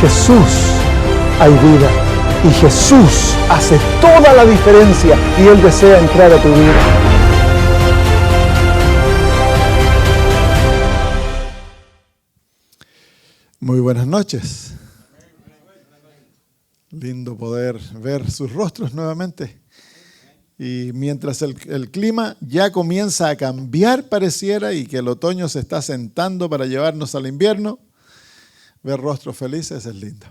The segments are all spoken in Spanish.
Jesús hay vida. Y Jesús hace toda la diferencia y Él desea entrar a tu vida. Muy buenas noches. Lindo poder ver sus rostros nuevamente. Y mientras el clima ya comienza a cambiar, pareciera, y que el otoño se está sentando para llevarnos al invierno, ver rostros felices es lindo.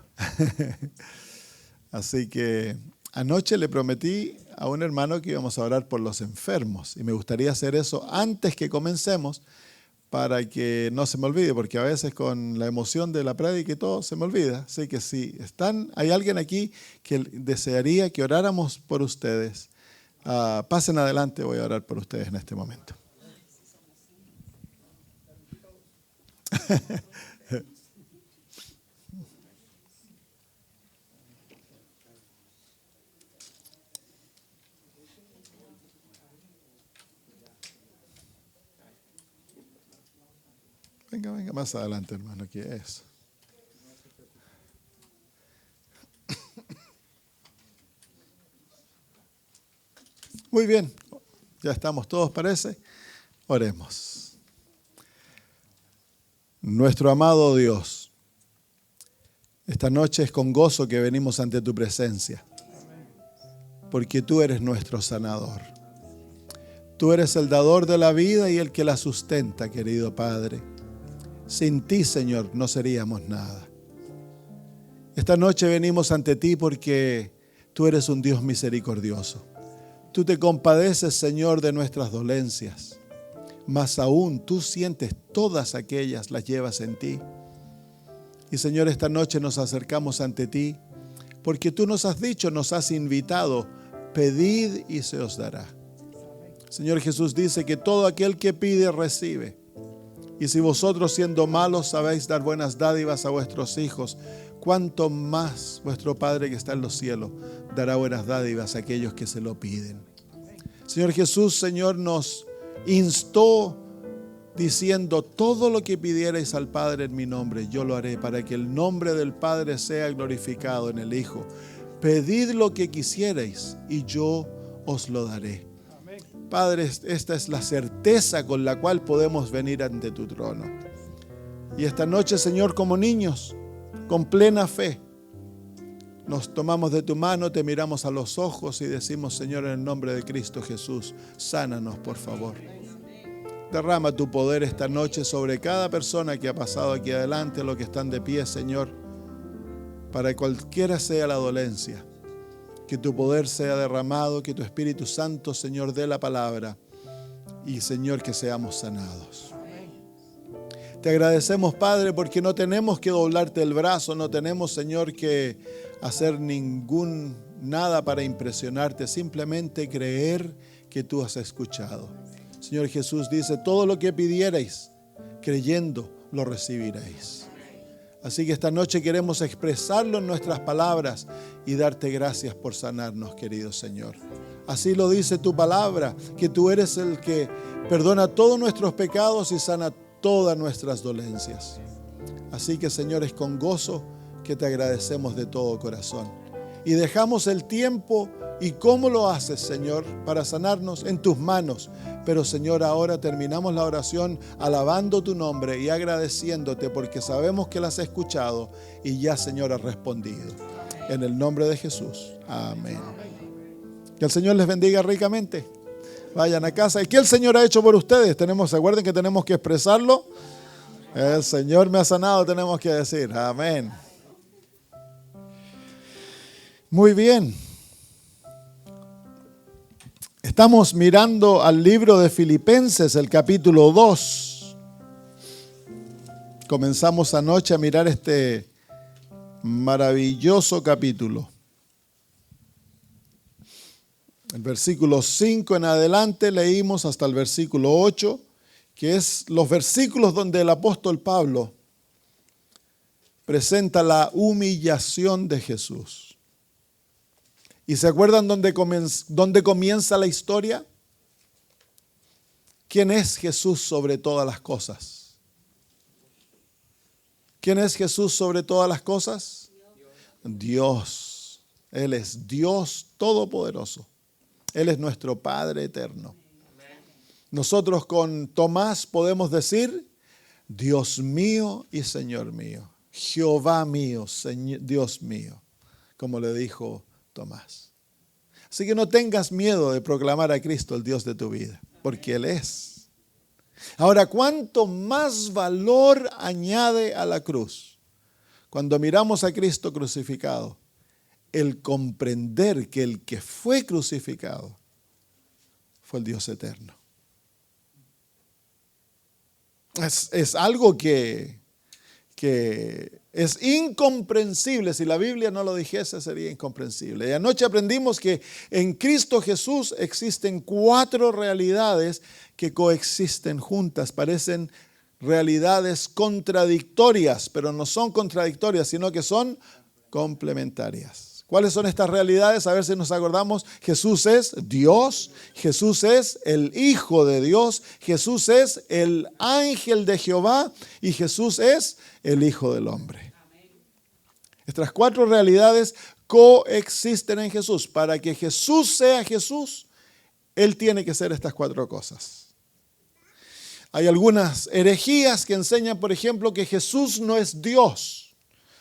Así que anoche le prometí a un hermano que íbamos a orar por los enfermos. Y me gustaría hacer eso antes que comencemos para que no se me olvide, porque a veces con la emoción de la prédica y todo se me olvida. Así que si hay alguien aquí que desearía que oráramos por ustedes, pasen adelante, voy a orar por ustedes en este momento. Venga más adelante, hermano, ¿qué es? Muy bien, ya estamos todos, parece. Oremos. Nuestro amado Dios, esta noche es con gozo que venimos ante tu presencia, porque tú eres nuestro sanador. Tú eres el dador de la vida y el que la sustenta, querido Padre. Sin ti, Señor, no seríamos nada. Esta noche venimos ante ti porque tú eres un Dios misericordioso. Tú te compadeces, Señor, de nuestras dolencias. Más aún, tú sientes todas aquellas, las llevas en ti. Y, Señor, esta noche nos acercamos ante ti porque tú nos has dicho, nos has invitado, pedid y se os dará. Señor, Jesús dice que todo aquel que pide, recibe. Y si vosotros, siendo malos, sabéis dar buenas dádivas a vuestros hijos, cuánto más vuestro Padre que está en los cielos dará buenas dádivas a aquellos que se lo piden. Señor Jesús, Señor, nos instó diciendo: todo lo que pidierais al Padre en mi nombre, yo lo haré, para que el nombre del Padre sea glorificado en el Hijo. Pedid lo que quisierais y yo os lo daré. Padre, esta es la certeza con la cual podemos venir ante tu trono. Y esta noche, Señor, como niños, con plena fe, nos tomamos de tu mano, te miramos a los ojos y decimos: Señor, en el nombre de Cristo Jesús, sánanos, por favor. Derrama tu poder esta noche sobre cada persona que ha pasado aquí adelante, los que están de pie, Señor, para cualquiera sea la dolencia. Que tu poder sea derramado, que tu Espíritu Santo, Señor, dé la palabra y, Señor, que seamos sanados. Te agradecemos, Padre, porque no tenemos que doblarte el brazo, no tenemos, Señor, que hacer nada para impresionarte, simplemente creer que tú has escuchado. Señor Jesús dice: todo lo que pidierais, creyendo, lo recibiréis. Así que esta noche queremos expresarlo en nuestras palabras y darte gracias por sanarnos, querido Señor. Así lo dice tu palabra, que tú eres el que perdona todos nuestros pecados y sana todas nuestras dolencias. Así que, Señor, es con gozo que te agradecemos de todo corazón. Y dejamos el tiempo y cómo lo haces, Señor, para sanarnos en tus manos. Pero, Señor, ahora terminamos la oración alabando tu nombre y agradeciéndote porque sabemos que la has escuchado y ya, Señor, has respondido. En el nombre de Jesús. Amén. Que el Señor les bendiga ricamente. Vayan a casa. ¿Y qué el Señor ha hecho por ustedes? Recuerden que tenemos que expresarlo. El Señor me ha sanado, tenemos que decir. Amén. Muy bien. Estamos mirando al libro de Filipenses, el capítulo 2. Comenzamos anoche a mirar este maravilloso capítulo. El versículo 5 en adelante leímos hasta el versículo 8, que es los versículos donde el apóstol Pablo presenta la humillación de Jesús. ¿Y se acuerdan dónde comienza la historia? ¿Quién es Jesús sobre todas las cosas? ¿Quién es Jesús sobre todas las cosas? Dios. Él es Dios todopoderoso. Él es nuestro Padre eterno. Nosotros con Tomás podemos decir, Dios mío y Señor mío. Jehová mío, Dios mío, como le dijo Tomás. Así que no tengas miedo de proclamar a Cristo el Dios de tu vida, porque Él es. Ahora, ¿cuánto más valor añade a la cruz? Cuando miramos a Cristo crucificado, el comprender que el que fue crucificado fue el Dios eterno. Es algo que es incomprensible. Si la Biblia no lo dijese, sería incomprensible. Y anoche aprendimos que en Cristo Jesús existen 4 realidades que coexisten juntas. Parecen realidades contradictorias, pero no son contradictorias, sino que son complementarias. ¿Cuáles son estas realidades? A ver si nos acordamos. Jesús es Dios, Jesús es el Hijo de Dios, Jesús es el ángel de Jehová y Jesús es el Hijo del Hombre. Estas 4 realidades coexisten en Jesús. Para que Jesús sea Jesús, Él tiene que ser estas 4 cosas. Hay algunas herejías que enseñan, por ejemplo, que Jesús no es Dios.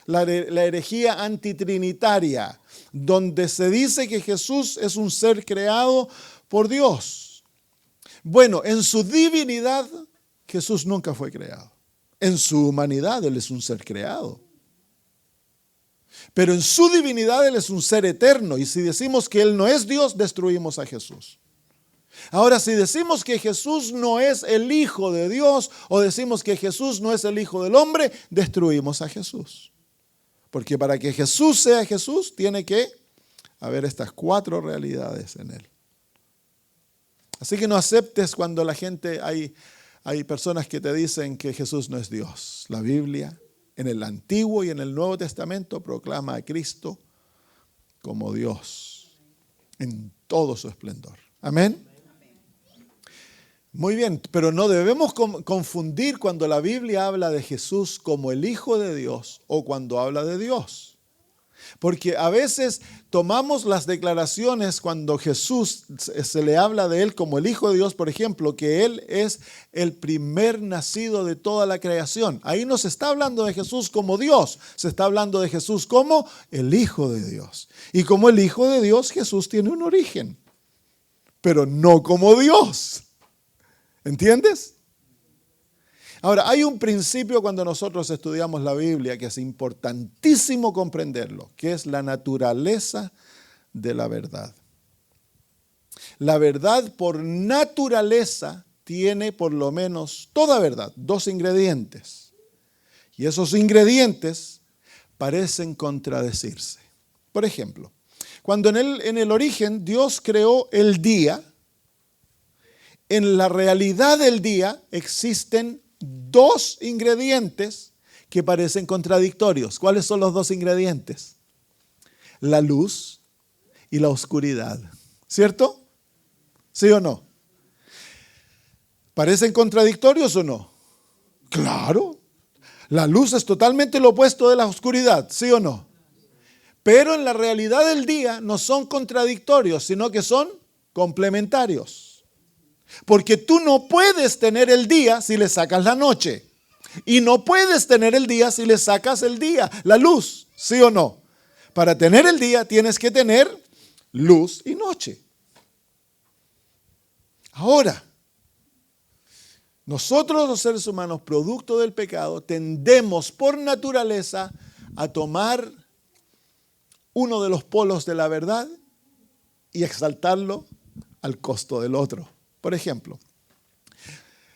La herejía antitrinitaria, donde se dice que Jesús es un ser creado por Dios. Bueno, en su divinidad, Jesús nunca fue creado. En su humanidad, Él es un ser creado. Pero en su divinidad, Él es un ser eterno. Y si decimos que Él no es Dios, destruimos a Jesús. Ahora, si decimos que Jesús no es el Hijo de Dios, o decimos que Jesús no es el Hijo del Hombre, destruimos a Jesús. Porque para que Jesús sea Jesús, tiene que haber estas 4 realidades en Él. Así que no aceptes cuando la gente, hay personas que te dicen que Jesús no es Dios. La Biblia, en el Antiguo y en el Nuevo Testamento, proclama a Cristo como Dios en todo su esplendor. Amén. Muy bien, pero no debemos confundir cuando la Biblia habla de Jesús como el Hijo de Dios o cuando habla de Dios. Porque a veces tomamos las declaraciones cuando Jesús se le habla de Él como el Hijo de Dios, por ejemplo, que Él es el primer nacido de toda la creación. Ahí no se está hablando de Jesús como Dios, se está hablando de Jesús como el Hijo de Dios. Y como el Hijo de Dios, Jesús tiene un origen, pero no como Dios. ¿Entiendes? Ahora, hay un principio cuando nosotros estudiamos la Biblia que es importantísimo comprenderlo, que es la naturaleza de la verdad. La verdad por naturaleza tiene por lo menos toda verdad, 2 ingredientes. Y esos ingredientes parecen contradecirse. Por ejemplo, cuando en el origen Dios creó el día, en la realidad del día existen 2 ingredientes que parecen contradictorios. ¿Cuáles son los 2 ingredientes? La luz y la oscuridad. ¿Cierto? ¿Sí o no? ¿Parecen contradictorios o no? Claro. La luz es totalmente lo opuesto de la oscuridad. ¿Sí o no? Pero en la realidad del día no son contradictorios, sino que son complementarios. Porque tú no puedes tener el día si le sacas la noche. Y no puedes tener el día si le sacas el día, la luz, ¿sí o no? Para tener el día tienes que tener luz y noche. Ahora, nosotros los seres humanos, producto del pecado, tendemos por naturaleza a tomar uno de los polos de la verdad y exaltarlo al costo del otro. Por ejemplo,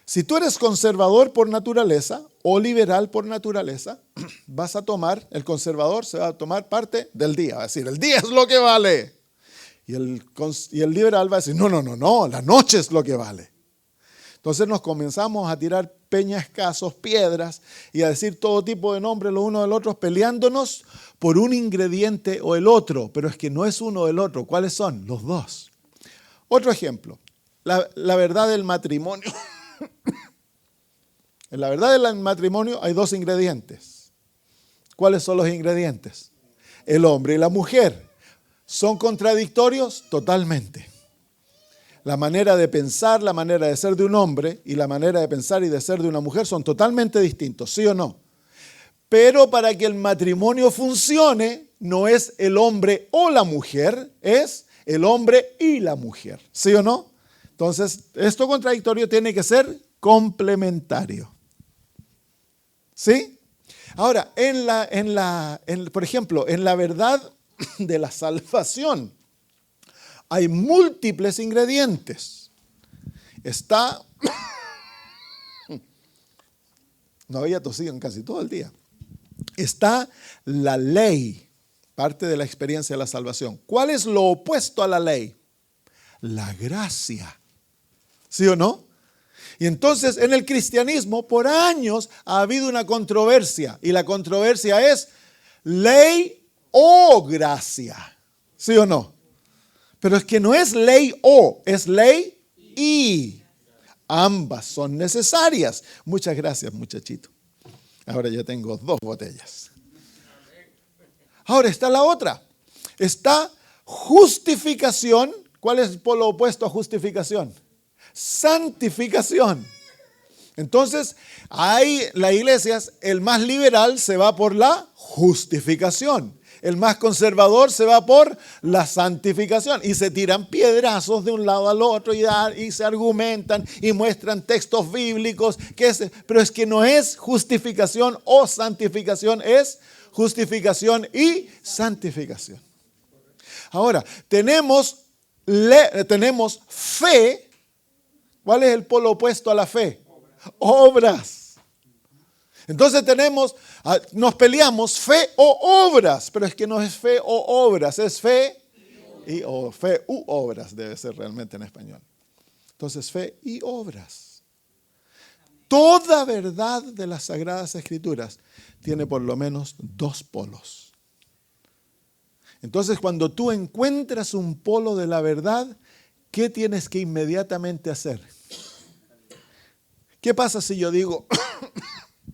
si tú eres conservador por naturaleza o liberal por naturaleza, vas a tomar, el conservador se va a tomar parte del día, va a decir, el día es lo que vale. Y el liberal va a decir, no, la noche es lo que vale. Entonces nos comenzamos a tirar peñascasos, piedras y a decir todo tipo de nombres los unos del otro, peleándonos por un ingrediente o el otro, pero es que no es uno o el otro. ¿Cuáles son? Los 2. Otro ejemplo. La verdad del matrimonio. En la verdad del matrimonio hay 2 ingredientes. ¿Cuáles son los ingredientes? el hombre y la mujer. ¿Son contradictorios? Totalmente. La manera de pensar, la manera de ser de un hombre y la manera de pensar y de ser de una mujer son totalmente distintos, ¿sí o no? Pero para que el matrimonio funcione, no es el hombre o la mujer, es el hombre y la mujer, ¿sí o no? Entonces, esto contradictorio tiene que ser complementario. ¿Sí? Ahora, por ejemplo, en la verdad de la salvación, hay múltiples ingredientes. Está, no había tosido en casi todo el día. Está la ley, parte de la experiencia de la salvación. ¿Cuál es lo opuesto a la ley? La gracia. ¿Sí o no? Y entonces en el cristianismo por años ha habido una controversia. Y la controversia es ley o gracia. ¿Sí o no? Pero es que no es ley o, es ley y. Ambas son necesarias. Muchas gracias, muchachito. Ahora ya tengo 2 botellas. Ahora está la otra. Está justificación. ¿Cuál es el polo opuesto a justificación? Santificación. Entonces, la iglesia, el más liberal se va por la justificación. El más conservador se va por la santificación. Y se tiran piedrazos de un lado al otro y se argumentan y muestran textos bíblicos. Pero es que no es justificación o santificación, es justificación y santificación. Ahora, tenemos fe. ¿Cuál es el polo opuesto a la fe? Obras. Entonces nos peleamos fe o obras, pero es que no es fe o obras, es fe fe u obras, debe ser realmente en español. Entonces fe y obras. Toda verdad de las Sagradas Escrituras tiene por lo menos 2 polos. Entonces cuando tú encuentras un polo de la verdad, ¿qué tienes que inmediatamente hacer? ¿Qué pasa si yo digo,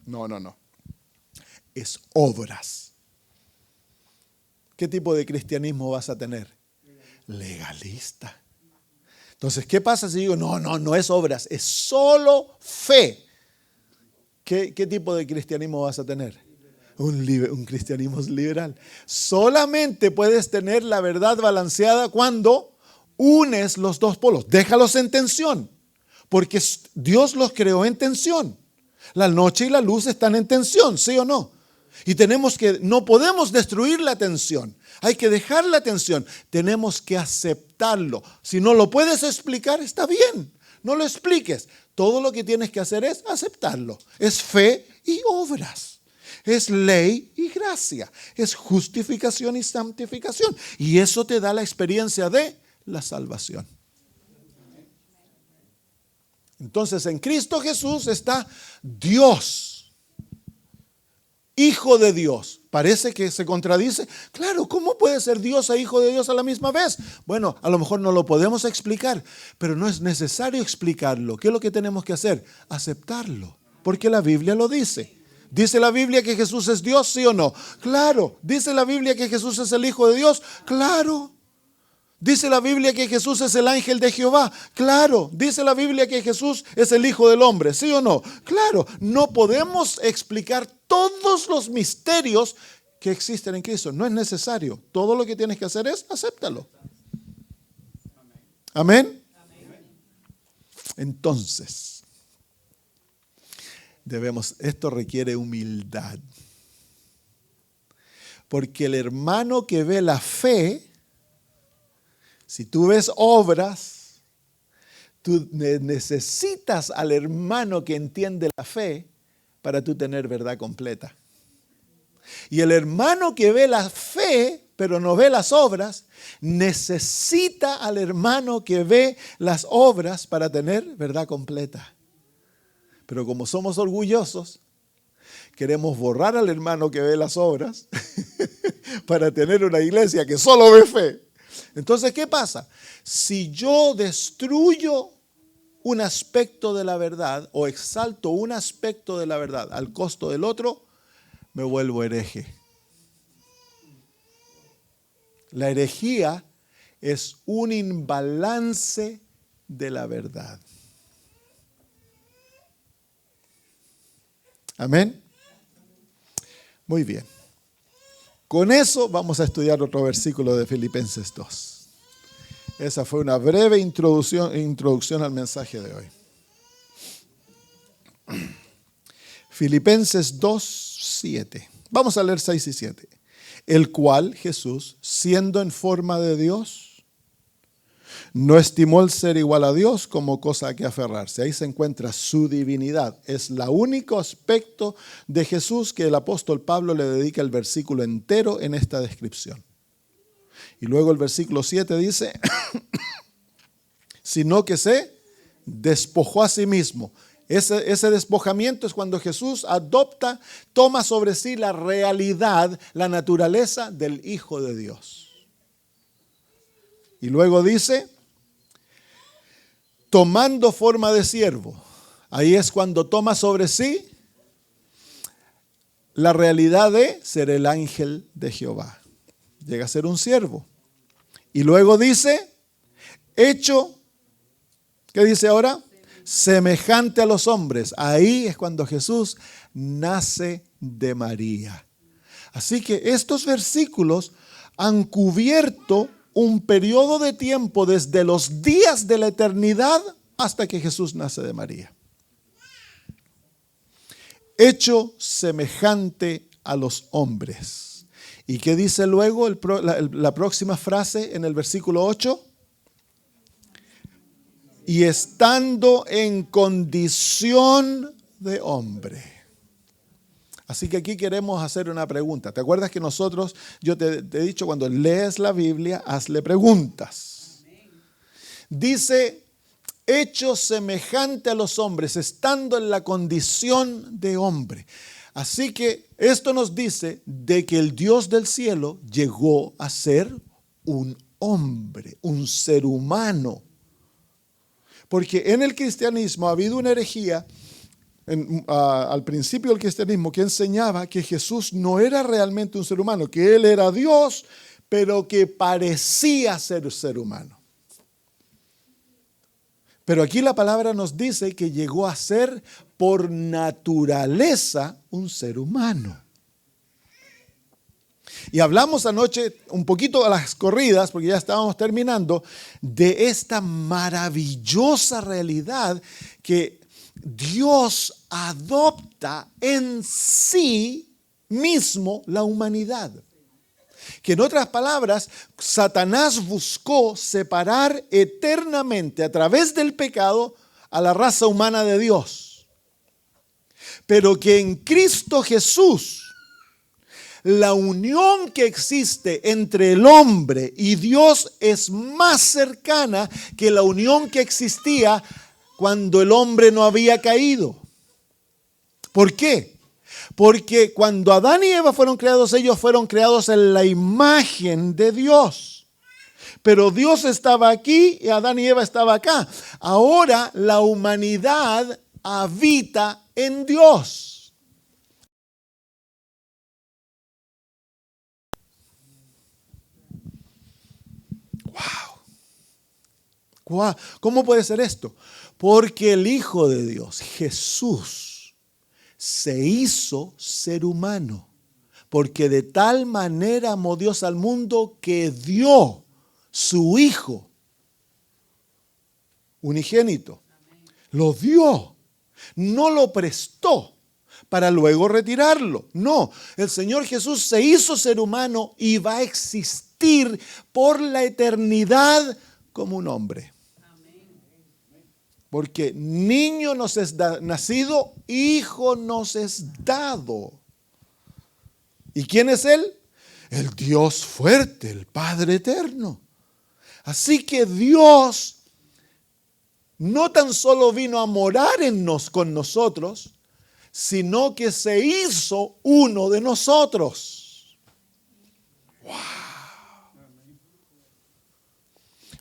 no, es obras? ¿Qué tipo de cristianismo vas a tener? Legalista. Entonces, ¿qué pasa si digo, no es obras, es solo fe? ¿Qué tipo de cristianismo vas a tener? Un cristianismo liberal. Solamente puedes tener la verdad balanceada cuando unes los 2 polos. Déjalos en tensión, porque Dios los creó en tensión. La noche y la luz están en tensión, ¿sí o no? Y no podemos destruir la tensión. Hay que dejar la tensión. Tenemos que aceptarlo. Si no lo puedes explicar, está bien. No lo expliques. Todo lo que tienes que hacer es aceptarlo. Es fe y obras. Es ley y gracia. Es justificación y santificación. Y eso te da la experiencia de la salvación. Entonces en Cristo Jesús está Dios, Hijo de Dios. Parece que se contradice. Claro, ¿cómo puede ser Dios e Hijo de Dios a la misma vez? Bueno, a lo mejor no lo podemos explicar, pero no es necesario explicarlo. ¿Qué es lo que tenemos que hacer? Aceptarlo, porque la Biblia lo dice. ¿Dice la Biblia que Jesús es Dios, sí o no? Claro. ¿Dice la Biblia que Jesús es el Hijo de Dios? Claro. ¿Dice la Biblia que Jesús es el ángel de Jehová? Claro. ¿Dice la Biblia que Jesús es el Hijo del Hombre? ¿Sí o no? Claro. No podemos explicar todos los misterios que existen en Cristo. No es necesario. Todo lo que tienes que hacer es acéptalo. Amén. Entonces, esto requiere humildad. Porque el hermano que ve la fe, si tú ves obras, tú necesitas al hermano que entiende la fe para tú tener verdad completa. Y el hermano que ve la fe, pero no ve las obras, necesita al hermano que ve las obras para tener verdad completa. Pero como somos orgullosos, queremos borrar al hermano que ve las obras para tener una iglesia que solo ve fe. Entonces, ¿qué pasa? Si yo destruyo un aspecto de la verdad o exalto un aspecto de la verdad al costo del otro, me vuelvo hereje. La herejía es un imbalance de la verdad. Amén. Muy bien. Con eso vamos a estudiar otro versículo de Filipenses 2. Esa fue una breve introducción al mensaje de hoy. Filipenses 2, 7. Vamos a leer 6 y 7. El cual, Jesús, siendo en forma de Dios, no estimó el ser igual a Dios como cosa a que aferrarse. Ahí se encuentra su divinidad. Es el único aspecto de Jesús que el apóstol Pablo le dedica el versículo entero en esta descripción. Y luego el versículo 7 dice, sino que se despojó a sí mismo. Ese despojamiento es cuando Jesús toma sobre sí la realidad, la naturaleza del Hijo de Dios. Y luego dice, tomando forma de siervo. Ahí es cuando toma sobre sí la realidad de ser el ángel de Jehová. Llega a ser un siervo. Y luego dice, hecho, ¿qué dice ahora? Semejante a los hombres. Ahí es cuando Jesús nace de María. Así que estos versículos han cubierto un periodo de tiempo desde los días de la eternidad hasta que Jesús nace de María. Hecho semejante a los hombres. ¿Y qué dice luego la próxima frase en el versículo 8? Y estando en condición de hombre. Así que aquí queremos hacer una pregunta. ¿Te acuerdas que yo te he dicho, cuando lees la Biblia, hazle preguntas? Dice, hecho semejante a los hombres, estando en la condición de hombre. Así que esto nos dice de que el Dios del cielo llegó a ser un hombre, un ser humano. Porque en el cristianismo ha habido una herejía al principio del cristianismo que enseñaba que Jesús no era realmente un ser humano, que Él era Dios, pero que parecía ser ser humano. Pero aquí la palabra nos dice que llegó a ser por naturaleza un ser humano. Y hablamos anoche un poquito a las corridas, porque ya estábamos terminando, de esta maravillosa realidad que Dios adopta en sí mismo la humanidad. Que en otras palabras, Satanás buscó separar eternamente a través del pecado a la raza humana de Dios. Pero que en Cristo Jesús, la unión que existe entre el hombre y Dios es más cercana que la unión que existía cuando el hombre no había caído. ¿Por qué? Porque cuando Adán y Eva fueron creados, ellos fueron creados en la imagen de Dios. Pero Dios estaba aquí y Adán y Eva estaban acá. Ahora la humanidad habita en Dios. ¡Wow! ¿Cómo puede ser esto? Porque el Hijo de Dios, Jesús, se hizo ser humano. Porque de tal manera amó Dios al mundo que dio su Hijo unigénito. Lo dio, no lo prestó para luego retirarlo. No, el Señor Jesús se hizo ser humano y va a existir por la eternidad como un hombre. Porque niño nos es nacido, hijo nos es dado. ¿Y quién es Él? El Dios fuerte, el Padre eterno. Así que Dios no tan solo vino a morar con nosotros, sino que se hizo uno de nosotros. ¡Wow!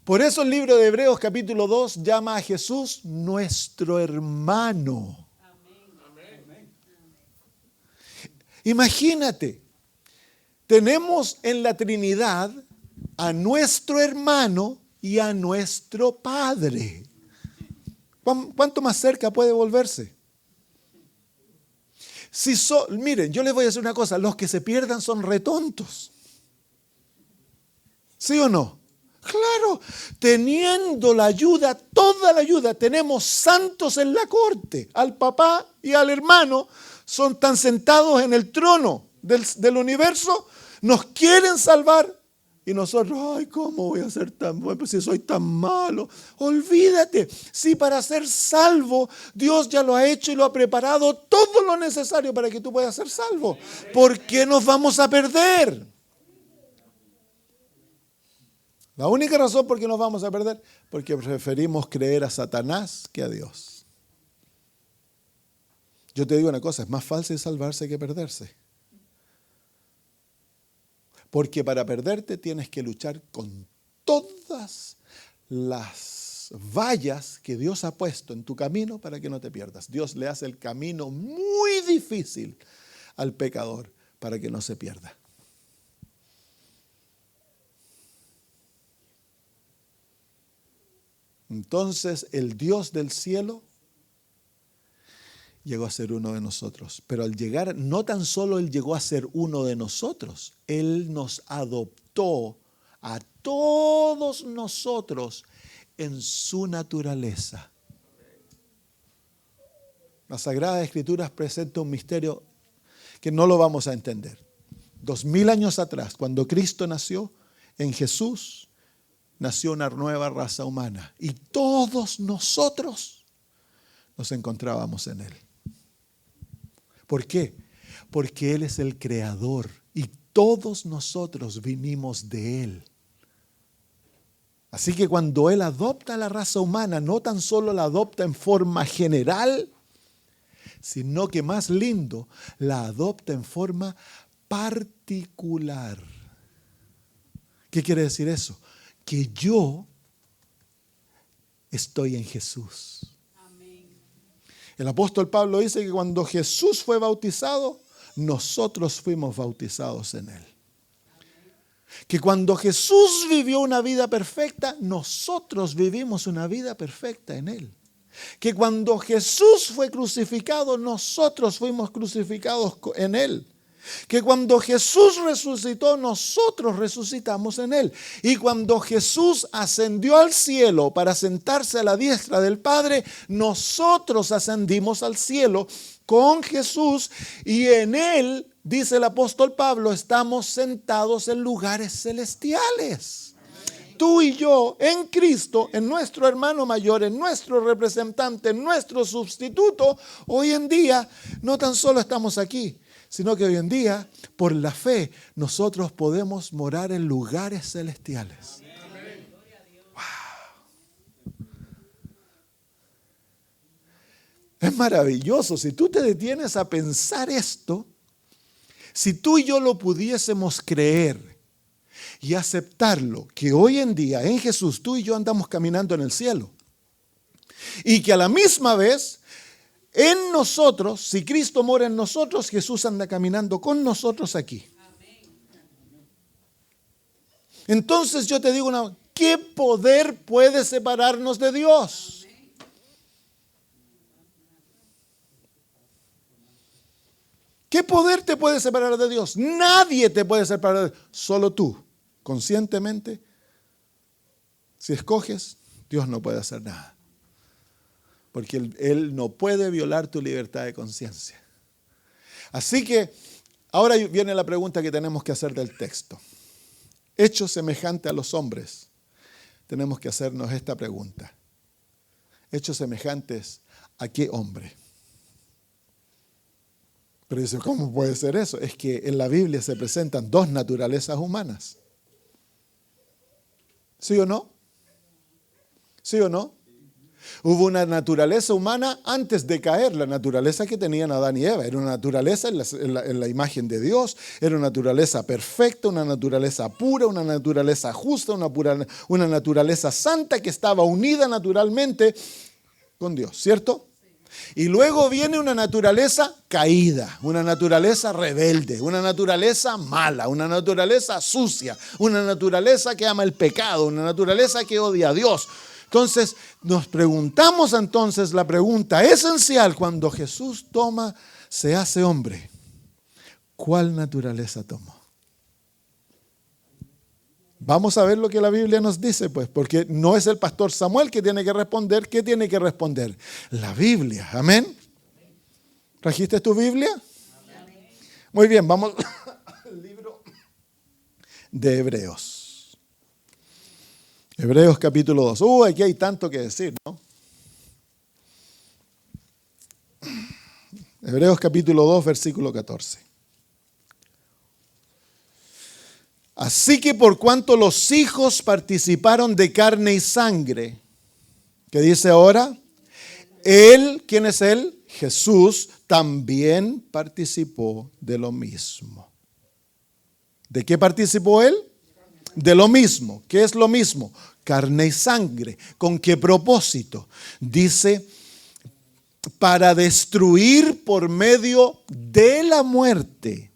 Por eso el libro de Hebreos capítulo 2 llama a Jesús nuestro hermano. Imagínate, tenemos en la Trinidad a nuestro hermano y a nuestro padre. ¿Cuánto más cerca puede volverse? Miren, yo les voy a decir una cosa, los que se pierdan son retontos. ¿Sí o no? Claro, teniendo la ayuda, toda la ayuda, tenemos santos en la corte, al papá y al hermano, son tan sentados en el trono del universo, nos quieren salvar y nosotros, ay, ¿cómo voy a ser tan bueno? Pues si soy tan malo. Olvídate, si para ser salvo Dios ya lo ha hecho y lo ha preparado todo lo necesario para que tú puedas ser salvo. ¿Por qué nos vamos a perder? La única razón por qué nos vamos a perder, porque preferimos creer a Satanás que a Dios. Yo te digo una cosa, es más fácil salvarse que perderse. Porque para perderte tienes que luchar con todas las vallas que Dios ha puesto en tu camino para que no te pierdas. Dios le hace el camino muy difícil al pecador para que no se pierda. Entonces el Dios del cielo llegó a ser uno de nosotros. Pero al llegar, no tan solo Él llegó a ser uno de nosotros, Él nos adoptó a todos nosotros en su naturaleza. La Sagrada Escritura presenta un misterio que no lo vamos a entender. 2000 años atrás, cuando Cristo nació, en Jesús nació una nueva raza humana y todos nosotros nos encontrábamos en Él. ¿Por qué? Porque Él es el creador y todos nosotros vinimos de Él. Así que cuando Él adopta a la raza humana, no tan solo la adopta en forma general, sino que más lindo, la adopta en forma particular. ¿Qué quiere decir eso? Que yo estoy en Jesús. El apóstol Pablo dice que cuando Jesús fue bautizado, nosotros fuimos bautizados en Él. Que cuando Jesús vivió una vida perfecta, nosotros vivimos una vida perfecta en Él. Que cuando Jesús fue crucificado, nosotros fuimos crucificados en Él. Que cuando Jesús resucitó, nosotros resucitamos en Él. Y cuando Jesús ascendió al cielo para sentarse a la diestra del Padre, nosotros ascendimos al cielo con Jesús y en Él, dice el apóstol Pablo, estamos sentados en lugares celestiales. Tú y yo en Cristo, en nuestro hermano mayor, en nuestro representante, en nuestro sustituto, hoy en día no tan solo estamos aquí, sino que hoy en día, por la fe, nosotros podemos morar en lugares celestiales. Wow. Es maravilloso. Si tú te detienes a pensar esto, si tú y yo lo pudiésemos creer y aceptarlo, que hoy en día en Jesús tú y yo andamos caminando en el cielo, y que a la misma vez en nosotros, si Cristo mora en nosotros, Jesús anda caminando con nosotros aquí. Entonces yo te digo, ¿qué poder puede separarnos de Dios? ¿Qué poder te puede separar de Dios? Nadie te puede separar de Dios, solo tú, conscientemente. Si escoges, Dios no puede hacer nada. Porque Él no puede violar tu libertad de conciencia. Así que ahora viene la pregunta que tenemos que hacer del texto. Hechos semejante a los hombres, tenemos que hacernos esta pregunta. Hechos semejantes a qué hombre. Pero dice, ¿cómo puede ser eso? Es que en la Biblia se presentan dos naturalezas humanas. ¿Sí o no? ¿Sí o no? Hubo una naturaleza humana antes de caer, la naturaleza que tenían Adán y Eva. Era una naturaleza en la imagen de Dios, era una naturaleza perfecta, una naturaleza pura, una naturaleza justa, una naturaleza santa que estaba unida naturalmente con Dios, ¿cierto? Y luego viene una naturaleza caída, una naturaleza rebelde, una naturaleza mala, una naturaleza sucia, una naturaleza que ama el pecado, una naturaleza que odia a Dios. Entonces nos preguntamos la pregunta esencial cuando Jesús se hace hombre. ¿Cuál naturaleza tomó? Vamos a ver lo que la Biblia nos dice, pues, porque no es el pastor Samuel que tiene que responder. ¿Qué tiene que responder? La Biblia. Amén. ¿Trajiste tu Biblia? Muy bien, vamos al libro de Hebreos. Hebreos capítulo 2. Aquí hay tanto que decir, ¿no? Hebreos capítulo 2, versículo 14. Así que por cuanto los hijos participaron de carne y sangre, ¿qué dice ahora? Él, ¿quién es él? Jesús también participó de lo mismo. ¿De qué participó él? De lo mismo. ¿Qué es lo mismo? Carne y sangre. ¿Con qué propósito? Dice, para destruir por medio de la muerte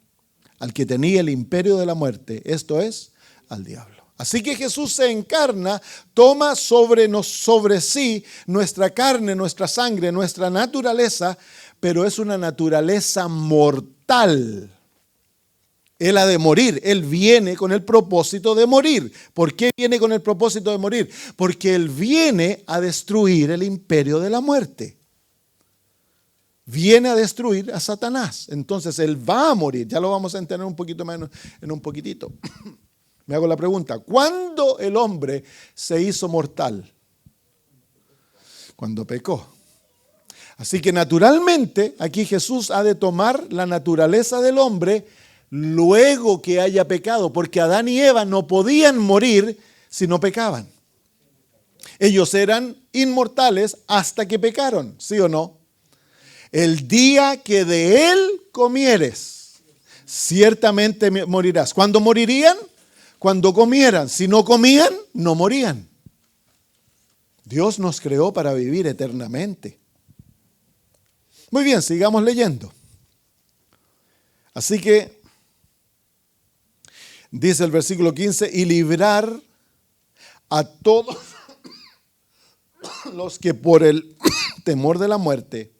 al que tenía el imperio de la muerte, esto es, al diablo. Así que Jesús se encarna, toma sobre sí nuestra carne, nuestra sangre, nuestra naturaleza, pero es una naturaleza mortal. Él ha de morir, Él viene con el propósito de morir. ¿Por qué viene con el propósito de morir? Porque Él viene a destruir el imperio de la muerte. Viene a destruir a Satanás. Entonces Él va a morir. Ya lo vamos a entender un poquito más en un poquitito. Me hago la pregunta, ¿cuándo el hombre se hizo mortal? Cuando pecó. Así que naturalmente aquí Jesús ha de tomar la naturaleza del hombre luego que haya pecado, porque Adán y Eva no podían morir si no pecaban. Ellos eran inmortales hasta que pecaron, ¿sí o no? El día que de él comieres, ciertamente morirás. ¿Cuándo morirían? Cuando comieran. Si no comían, no morían. Dios nos creó para vivir eternamente. Muy bien, sigamos leyendo. Así que, dice el versículo 15, y librar a todos los que por el temor de la muerte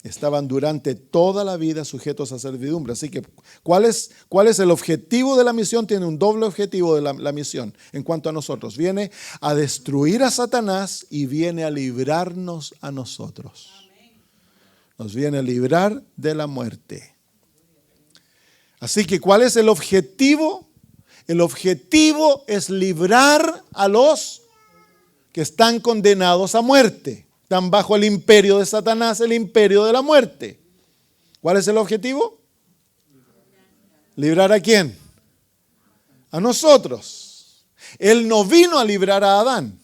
estaban durante toda la vida sujetos a servidumbre. Así que, ¿cuál es el objetivo de la misión? Tiene un doble objetivo de la misión en cuanto a nosotros. Viene a destruir a Satanás y viene a librarnos a nosotros. Nos viene a librar de la muerte. Así que, ¿cuál es el objetivo? El objetivo es librar a los que están condenados a muerte. Están bajo el imperio de Satanás, el imperio de la muerte. ¿Cuál es el objetivo? ¿Librar a quién? A nosotros. Él no vino a librar a Adán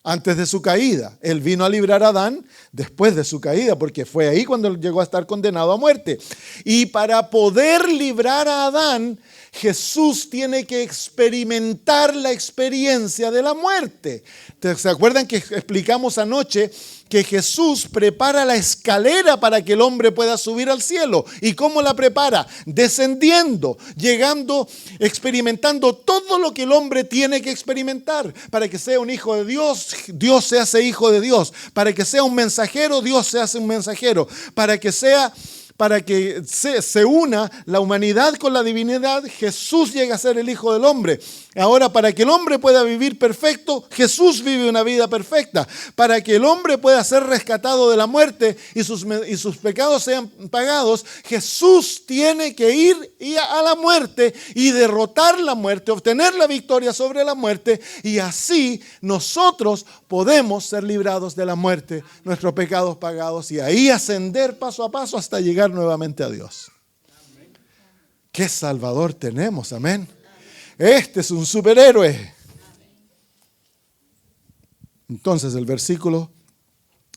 antes de su caída. Él vino a librar a Adán después de su caída, porque fue ahí cuando llegó a estar condenado a muerte. Y para poder librar a Adán, Jesús tiene que experimentar la experiencia de la muerte. ¿Se acuerdan que explicamos anoche que Jesús prepara la escalera para que el hombre pueda subir al cielo? ¿Y cómo la prepara? Descendiendo, llegando, experimentando todo lo que el hombre tiene que experimentar. Para que sea un hijo de Dios, Dios se hace hijo de Dios. Para que sea un mensajero, Dios se hace un mensajero. Para que se una la humanidad con la divinidad, Jesús llega a ser el Hijo del Hombre. Ahora, para que el hombre pueda vivir perfecto, Jesús vive una vida perfecta. Para que el hombre pueda ser rescatado de la muerte y sus pecados sean pagados, Jesús tiene que ir a la muerte y derrotar la muerte, obtener la victoria sobre la muerte, y así nosotros podemos ser librados de la muerte, nuestros pecados pagados, y ahí ascender paso a paso hasta llegar nuevamente a Dios. ¡Qué Salvador tenemos! Amén. Este es un superhéroe. Entonces el versículo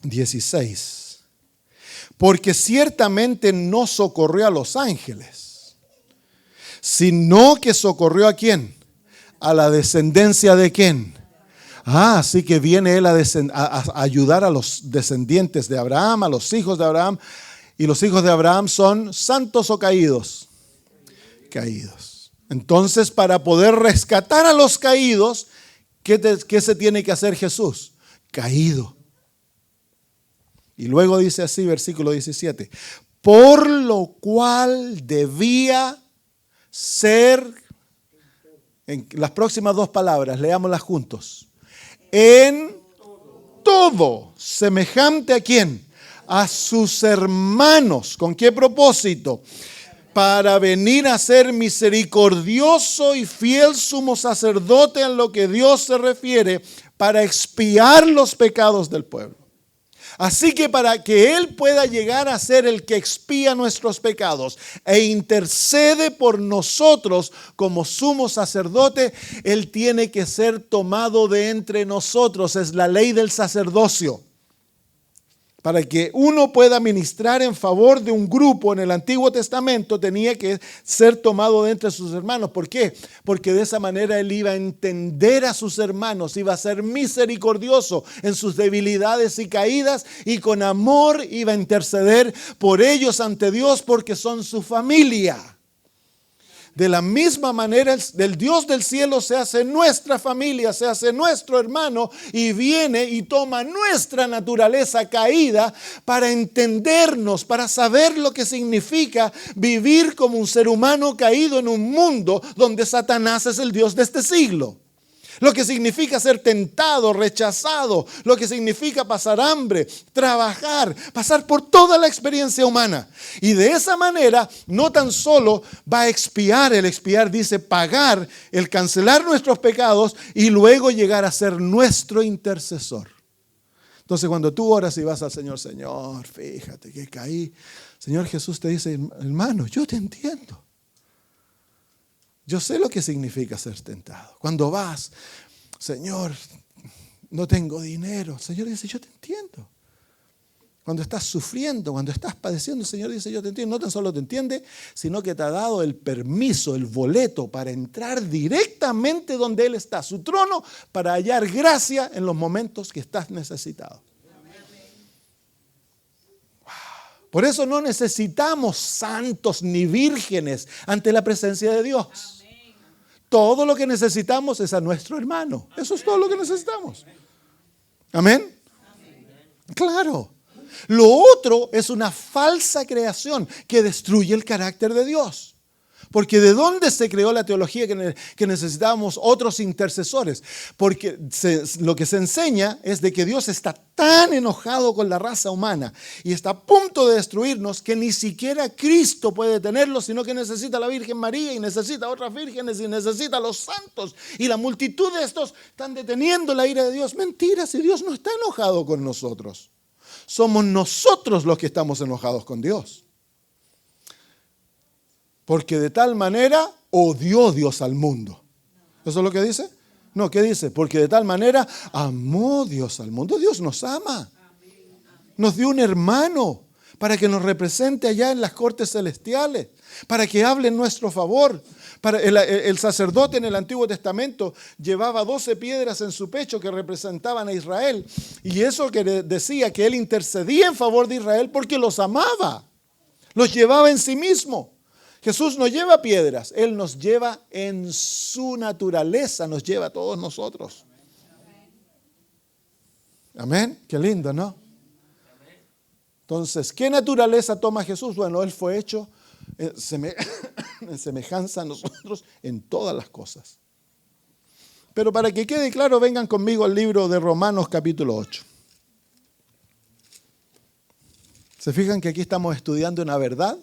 16. Porque ciertamente no socorrió a los ángeles, sino que socorrió ¿a quién? A la descendencia ¿de quién? Así que viene Él a ayudar a los descendientes de Abraham, a los hijos de Abraham. Y los hijos de Abraham son santos o caídos. Caídos. Entonces, para poder rescatar a los caídos, ¿qué se tiene que hacer Jesús? Caído. Y luego dice así, versículo 17. Por lo cual debía ser, en las próximas dos palabras, leámoslas juntos. En todo, semejante ¿a quién? A sus hermanos. ¿Con qué propósito? Para venir a ser misericordioso y fiel sumo sacerdote en lo que Dios se refiere, para expiar los pecados del pueblo. Así que para que Él pueda llegar a ser el que expía nuestros pecados e intercede por nosotros como sumo sacerdote, Él tiene que ser tomado de entre nosotros. Es la ley del sacerdocio. Para que uno pueda ministrar en favor de un grupo en el Antiguo Testamento, tenía que ser tomado de entre sus hermanos. ¿Por qué? Porque de esa manera él iba a entender a sus hermanos, iba a ser misericordioso en sus debilidades y caídas, y con amor iba a interceder por ellos ante Dios, porque son su familia. De la misma manera, el Dios del cielo se hace nuestra familia, se hace nuestro hermano y viene y toma nuestra naturaleza caída para entendernos, para saber lo que significa vivir como un ser humano caído en un mundo donde Satanás es el Dios de este siglo. Lo que significa ser tentado, rechazado, lo que significa pasar hambre, trabajar, pasar por toda la experiencia humana. Y de esa manera no tan solo va a expiar, el expiar dice pagar, el cancelar nuestros pecados y luego llegar a ser nuestro intercesor. Entonces cuando tú oras y vas al Señor, Señor, fíjate que caí. Señor Jesús te dice, hermano, yo te entiendo. Yo sé lo que significa ser tentado. Cuando vas, Señor, no tengo dinero. El Señor dice, yo te entiendo. Cuando estás sufriendo, cuando estás padeciendo, el Señor dice, yo te entiendo. No tan solo te entiende, sino que te ha dado el permiso, el boleto para entrar directamente donde Él está, su trono, para hallar gracia en los momentos que estás necesitado. Por eso no necesitamos santos ni vírgenes ante la presencia de Dios. Todo lo que necesitamos es a nuestro hermano. Eso es todo lo que necesitamos. ¿Amén? Claro. Lo otro es una falsa creación que destruye el carácter de Dios. Porque ¿de dónde se creó la teología que necesitábamos otros intercesores? Porque lo que se enseña es de que Dios está tan enojado con la raza humana y está a punto de destruirnos que ni siquiera Cristo puede detenerlo, sino que necesita a la Virgen María y necesita a otras vírgenes y necesita a los santos. Y la multitud de estos están deteniendo la ira de Dios. Mentira, si Dios no está enojado con nosotros. Somos nosotros los que estamos enojados con Dios. Porque de tal manera odió Dios al mundo. ¿Eso es lo que dice? No, ¿qué dice? Porque de tal manera amó Dios al mundo. Dios nos ama. Nos dio un hermano para que nos represente allá en las cortes celestiales, para que hable en nuestro favor. El sacerdote en el Antiguo Testamento llevaba 12 piedras en su pecho que representaban a Israel. Y eso que decía que él intercedía en favor de Israel porque los amaba. Los llevaba en sí mismo. Jesús no lleva piedras, Él nos lleva en su naturaleza, nos lleva a todos nosotros. Amén, qué lindo, ¿no? Entonces, ¿qué naturaleza toma Jesús? Bueno, Él fue hecho en semejanza a nosotros en todas las cosas. Pero para que quede claro, vengan conmigo al libro de Romanos capítulo 8. ¿Se fijan que aquí estamos estudiando una verdad?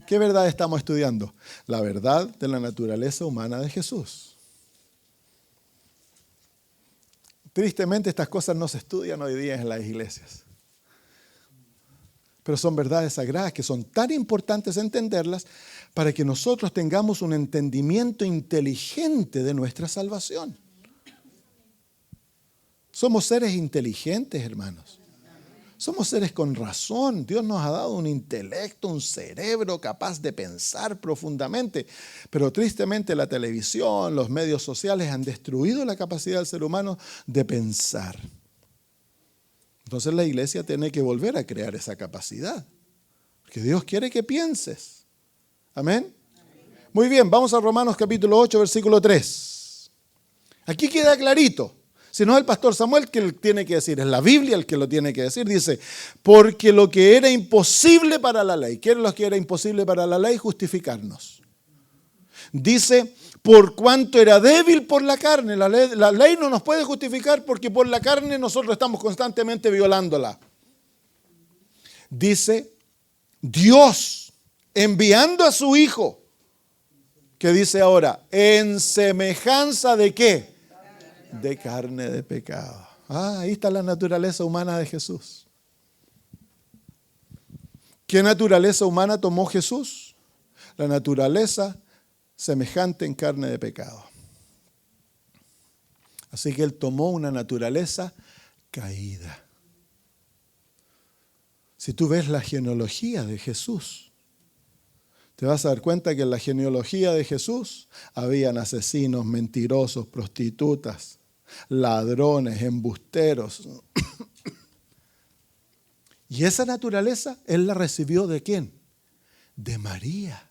¿Qué verdad estamos estudiando? La verdad de la naturaleza humana de Jesús. Tristemente estas cosas no se estudian hoy día en las iglesias. Pero son verdades sagradas que son tan importantes entenderlas para que nosotros tengamos un entendimiento inteligente de nuestra salvación. Somos seres inteligentes, hermanos. Somos seres con razón. Dios nos ha dado un intelecto, un cerebro capaz de pensar profundamente. Pero tristemente la televisión, los medios sociales han destruido la capacidad del ser humano de pensar. Entonces la iglesia tiene que volver a crear esa capacidad. Porque Dios quiere que pienses. Amén. Muy bien, vamos a Romanos capítulo 8, versículo 3. Aquí queda clarito. Si no es el pastor Samuel que tiene que decir, es la Biblia el que lo tiene que decir. Dice, porque lo que era imposible para la ley. ¿Qué es lo que era imposible para la ley? Justificarnos. Dice, por cuanto era débil por la carne. La ley no nos puede justificar porque por la carne nosotros estamos constantemente violándola. Dice, Dios enviando a su Hijo, que dice ahora, en semejanza de ¿qué? De carne de pecado. Ahí está la naturaleza humana de Jesús. ¿Qué naturaleza humana tomó Jesús? La naturaleza semejante en carne de pecado. Así que Él tomó una naturaleza caída. Si tú ves la genealogía de Jesús, te vas a dar cuenta que en la genealogía de Jesús habían asesinos, mentirosos, prostitutas, ladrones, embusteros. Y esa naturaleza Él la recibió ¿de quién? De María.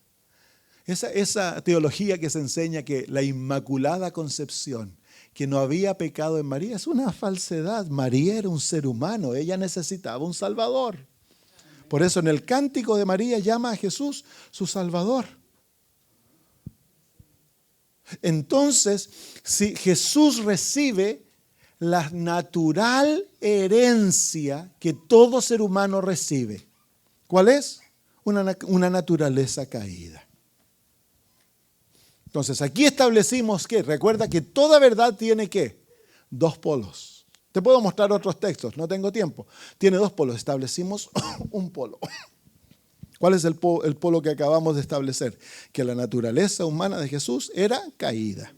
Esa teología que se enseña que la Inmaculada Concepción, que no había pecado en María, es una falsedad. María era un ser humano, ella necesitaba un Salvador. Por eso en el cántico de María llama a Jesús su Salvador. Entonces, si Jesús recibe la natural herencia que todo ser humano recibe, ¿cuál es? Una naturaleza caída. Entonces, aquí establecimos que, recuerda que toda verdad tiene ¿qué? Dos polos. Te puedo mostrar otros textos, no tengo tiempo. Tiene dos polos, establecimos un polo. ¿Cuál es el polo que acabamos de establecer? Que la naturaleza humana de Jesús era caída.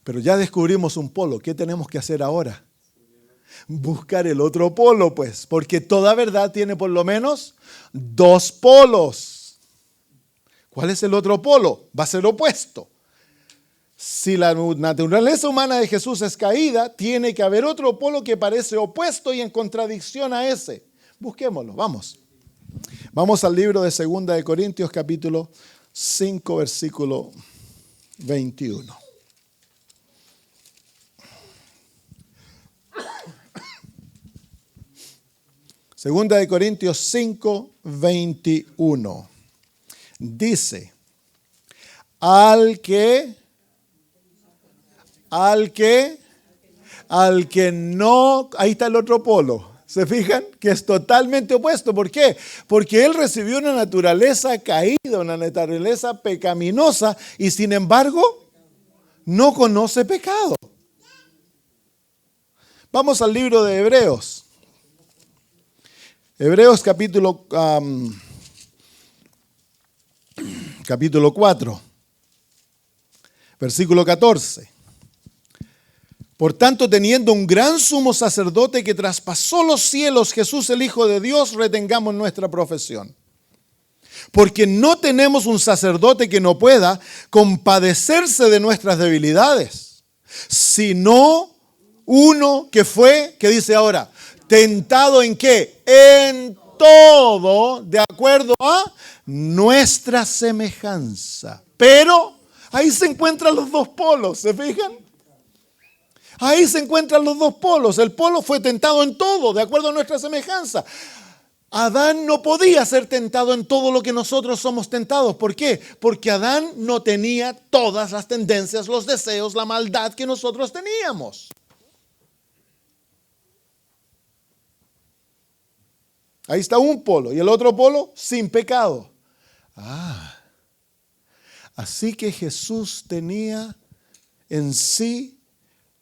Pero ya descubrimos un polo. ¿Qué tenemos que hacer ahora? Buscar el otro polo, pues. Porque toda verdad tiene por lo menos dos polos. ¿Cuál es el otro polo? Va a ser opuesto. Si la naturaleza humana de Jesús es caída, tiene que haber otro polo que parece opuesto y en contradicción a ese. Busquémoslo, vamos. Vamos al libro de 2 de Corintios, capítulo 5, versículo 21. Segunda de Corintios 5, 21. Dice, al que no, ahí está el otro polo. ¿Se fijan? Que es totalmente opuesto. ¿Por qué? Porque él recibió una naturaleza caída, una naturaleza pecaminosa y sin embargo no conoce pecado. Vamos al libro de Hebreos. Hebreos capítulo 4, versículo 14. Por tanto, teniendo un gran sumo sacerdote que traspasó los cielos, Jesús el Hijo de Dios, retengamos nuestra profesión. Porque no tenemos un sacerdote que no pueda compadecerse de nuestras debilidades, sino uno que fue, ¿qué dice ahora? ¿Tentado en qué? En todo, de acuerdo a nuestra semejanza. Pero ahí se encuentran los dos polos, ¿se fijan? Ahí se encuentran los dos polos. El polo fue tentado en todo, de acuerdo a nuestra semejanza. Adán no podía ser tentado en todo lo que nosotros somos tentados. ¿Por qué? Porque Adán no tenía todas las tendencias, los deseos, la maldad que nosotros teníamos. Ahí está un polo. Y el otro polo, sin pecado. Así que Jesús tenía en sí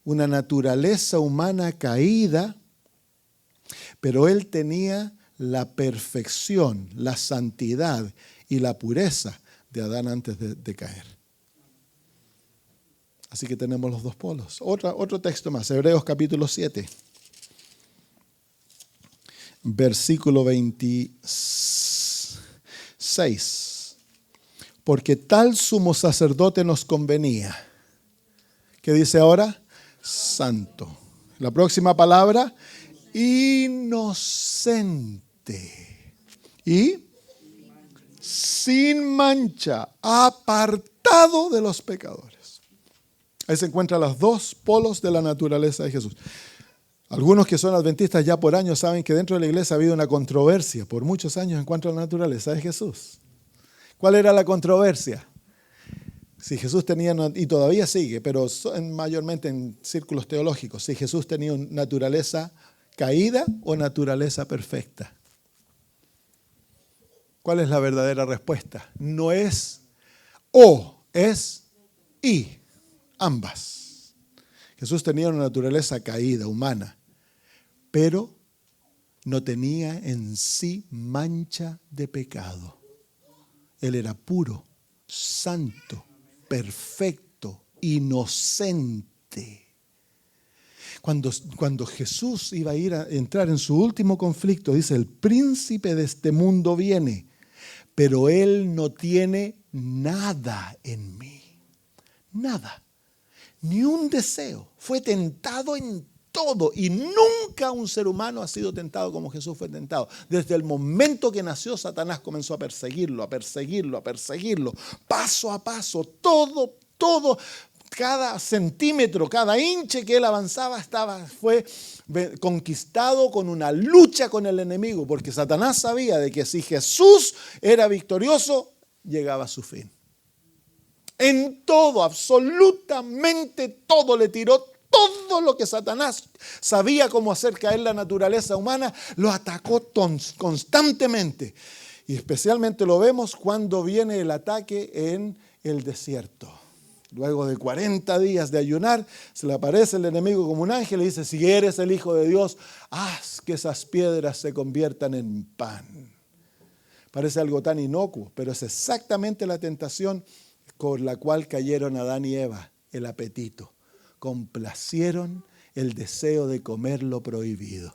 una naturaleza humana caída, pero Él tenía la perfección, la santidad y la pureza de Adán antes de caer. Así que tenemos los dos polos. Otro texto más, Hebreos capítulo 7. versículo 26. Porque tal sumo sacerdote nos convenía. ¿Qué dice ahora? Santo. La próxima palabra, inocente. Y sin mancha, apartado de los pecadores. Ahí se encuentran los dos polos de la naturaleza de Jesús. Algunos que son adventistas ya por años saben que dentro de la iglesia ha habido una controversia por muchos años en cuanto a la naturaleza de Jesús. ¿Cuál era la controversia? Si Jesús tenía, y todavía sigue, pero mayormente en círculos teológicos, si Jesús tenía una naturaleza caída o naturaleza perfecta. ¿Cuál es la verdadera respuesta? No es o, es y, ambas. Jesús tenía una naturaleza caída, humana, pero no tenía en sí mancha de pecado. Él era puro, santo, perfecto, inocente. Cuando Jesús iba a entrar en su último conflicto, dice, el príncipe de este mundo viene, pero él no tiene nada en mí. Nada. Ni un deseo. Fue tentado en todo y nunca un ser humano ha sido tentado como Jesús fue tentado. Desde el momento que nació, Satanás comenzó a perseguirlo, paso a paso, todo, cada centímetro, cada inche que él avanzaba fue conquistado con una lucha con el enemigo, porque Satanás sabía de que si Jesús era victorioso, llegaba a su fin. En todo, absolutamente todo, le tiró todo lo que Satanás sabía cómo hacer caer la naturaleza humana, lo atacó constantemente. Y especialmente lo vemos cuando viene el ataque en el desierto. Luego de 40 días de ayunar, se le aparece el enemigo como un ángel y dice, si eres el Hijo de Dios, haz que esas piedras se conviertan en pan. Parece algo tan inocuo, pero es exactamente la tentación con la cual cayeron Adán y Eva, el apetito. Complacieron el deseo de comer lo prohibido.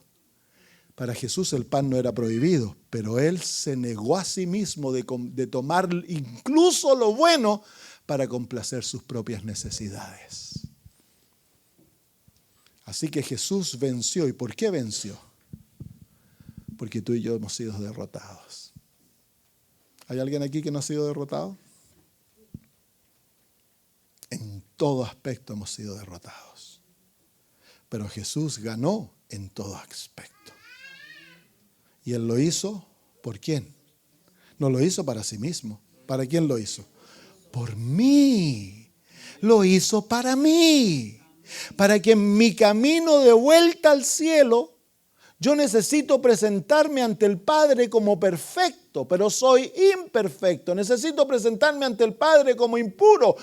Para Jesús el pan no era prohibido, pero él se negó a sí mismo de tomar incluso lo bueno para complacer sus propias necesidades. Así que Jesús venció. ¿Y por qué venció? Porque tú y yo hemos sido derrotados. ¿Hay alguien aquí que no ha sido derrotado? En todo aspecto hemos sido derrotados. Pero Jesús ganó en todo aspecto. Y Él lo hizo, ¿por quién? No lo hizo para sí mismo. ¿Para quién lo hizo? Por mí. Lo hizo para mí. Para que en mi camino de vuelta al cielo, yo necesito presentarme ante el Padre como perfecto, pero soy imperfecto. Necesito presentarme ante el Padre como impuro,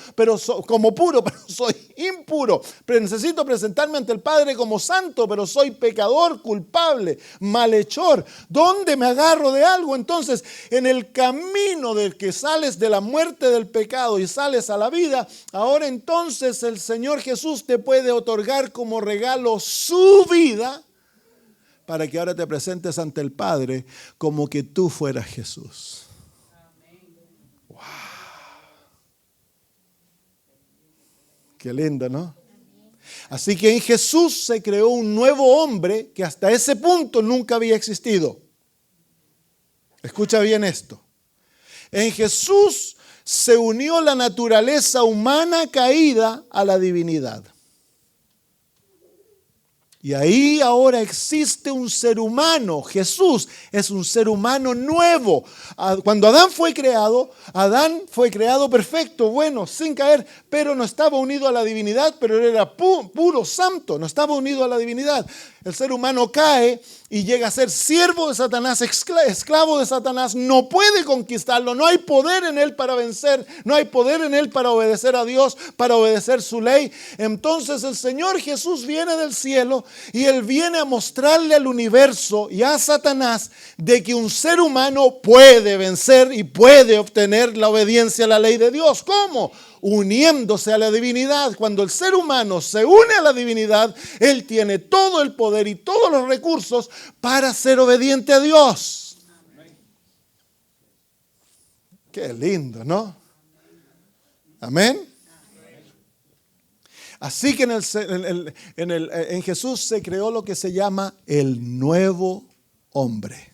como puro, pero soy impuro. Pero necesito presentarme ante el Padre como santo, pero soy pecador, culpable, malhechor. ¿Dónde me agarro de algo? Entonces, en el camino del que sales de la muerte del pecado y sales a la vida, ahora entonces el Señor Jesús te puede otorgar como regalo su vida, para que ahora te presentes ante el Padre como que tú fueras Jesús. ¡Wow! Qué lindo, ¿no? Así que en Jesús se creó un nuevo hombre que hasta ese punto nunca había existido. Escucha bien esto. En Jesús se unió la naturaleza humana caída a la divinidad. Y ahí ahora existe un ser humano. Jesús es un ser humano nuevo. Cuando Adán fue creado perfecto, bueno, sin caer, pero no estaba unido a la divinidad, pero él era puro, santo, no estaba unido a la divinidad. El ser humano cae y llega a ser siervo de Satanás, esclavo de Satanás, no puede conquistarlo, no hay poder en él para vencer, no hay poder en él para obedecer a Dios, para obedecer su ley. Entonces el Señor Jesús viene del cielo y Él viene a mostrarle al universo y a Satanás de que un ser humano puede vencer y puede obtener la obediencia a la ley de Dios. ¿Cómo? uniéndose a la divinidad. Cuando el ser humano se une a la divinidad, él tiene todo el poder y todos los recursos para ser obediente a Dios. Qué lindo, ¿no? Amén. Así que en Jesús se creó lo que se llama el nuevo hombre.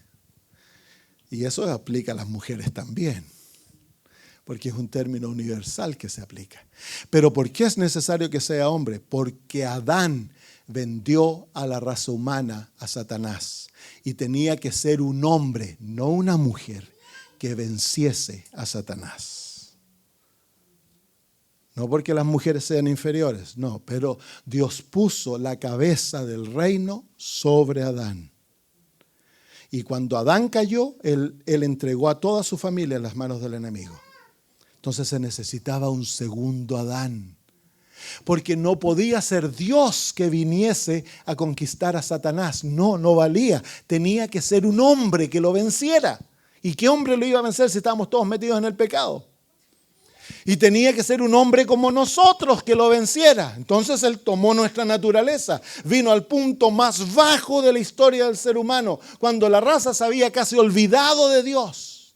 Y eso aplica a las mujeres también, porque es un término universal que se aplica. Pero ¿por qué es necesario que sea hombre? Porque Adán vendió a la raza humana a Satanás y tenía que ser un hombre, no una mujer, que venciese a Satanás. No porque las mujeres sean inferiores, no, pero Dios puso la cabeza del reino sobre Adán. Y cuando Adán cayó, él entregó a toda su familia en las manos del enemigo. Entonces se necesitaba un segundo Adán. Porque no podía ser Dios que viniese a conquistar a Satanás. No, no valía. Tenía que ser un hombre que lo venciera. ¿Y qué hombre lo iba a vencer si estábamos todos metidos en el pecado? Y tenía que ser un hombre como nosotros que lo venciera. Entonces Él tomó nuestra naturaleza. Vino al punto más bajo de la historia del ser humano, cuando la raza se había casi olvidado de Dios.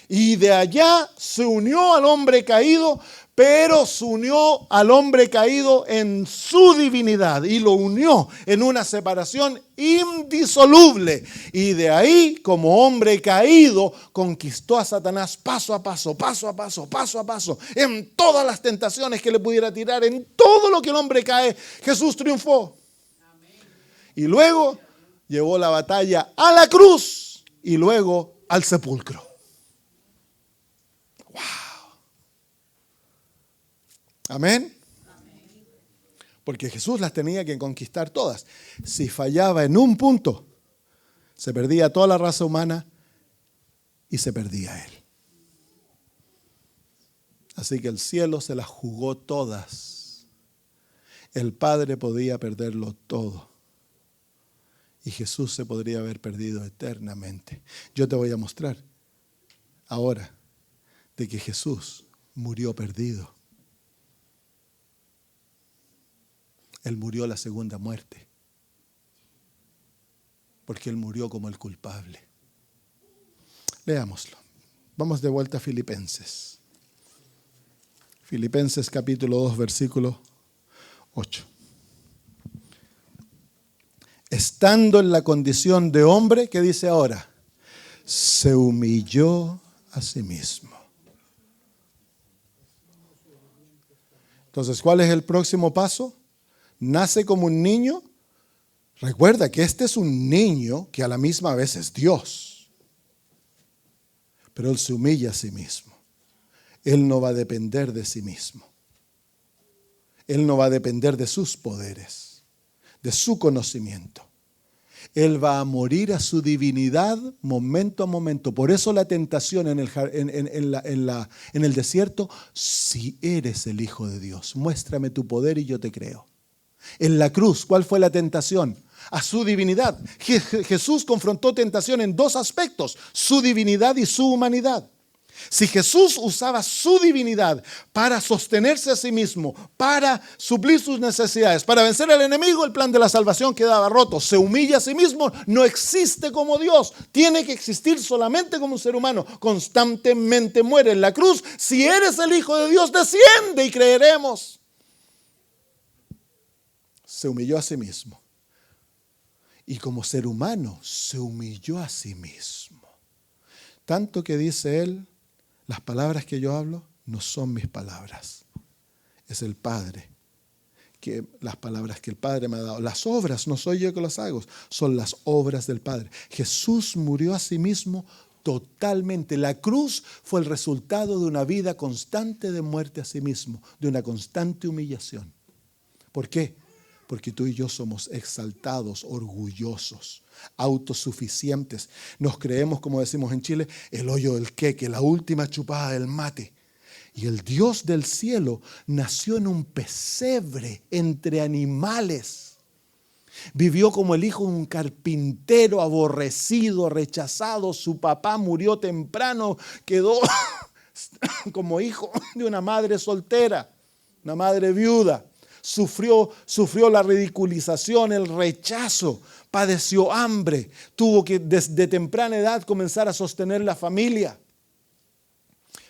Y de allá se unió al hombre caído, pero se unió al hombre caído en su divinidad y lo unió en una separación indisoluble. Y de ahí, como hombre caído, conquistó a Satanás paso a paso, paso a paso, paso a paso, en todas las tentaciones que le pudiera tirar, en todo lo que el hombre cae, Jesús triunfó. Y luego llevó la batalla a la cruz y luego al sepulcro. Amén. Porque Jesús las tenía que conquistar todas. Si fallaba en un punto, se perdía toda la raza humana y se perdía Él. Así que el cielo se las jugó todas. El Padre podía perderlo todo. Y Jesús se podría haber perdido eternamente. Yo te voy a mostrar ahora de que Jesús murió perdido. Él murió la segunda muerte, porque Él murió como el culpable. Leámoslo. Vamos de vuelta a Filipenses. Filipenses capítulo 2, versículo 8. Estando en la condición de hombre, ¿qué dice ahora? Se humilló a sí mismo. Entonces, ¿cuál es el próximo paso? Nace como un niño. Recuerda que este es un niño que a la misma vez es Dios. Pero Él se humilla a sí mismo. Él no va a depender de sí mismo. Él no va a depender de sus poderes, de su conocimiento. Él va a morir a su divinidad momento a momento. Por eso la tentación en el desierto: si eres el Hijo de Dios, muéstrame tu poder y yo te creo. En la cruz, ¿cuál fue la tentación? A su divinidad. Jesús confrontó tentación en dos aspectos: su divinidad y su humanidad. Si Jesús usaba su divinidad para sostenerse a sí mismo, para suplir sus necesidades, para vencer al enemigo, el plan de la salvación quedaba roto. Se humilla a sí mismo, no existe como Dios, tiene que existir solamente como un ser humano. Constantemente muere en la cruz. Si eres el Hijo de Dios, desciende y creeremos. Se humilló a sí mismo. Y como ser humano, se humilló a sí mismo. Tanto que dice Él: las palabras que yo hablo no son mis palabras. Es el Padre. Las palabras que el Padre me ha dado. Las obras no soy yo que las hago, son las obras del Padre. Jesús murió a sí mismo totalmente. La cruz fue el resultado de una vida constante de muerte a sí mismo, de una constante humillación. ¿Por qué? Porque tú y yo somos exaltados, orgullosos, autosuficientes. Nos creemos, como decimos en Chile, el hoyo del queque, la última chupada del mate. Y el Dios del cielo nació en un pesebre entre animales. Vivió como el hijo de un carpintero, aborrecido, rechazado. Su papá murió temprano, quedó como hijo de una madre soltera, una madre viuda. Sufrió la ridiculización, el rechazo, padeció hambre, tuvo que desde temprana edad comenzar a sostener la familia.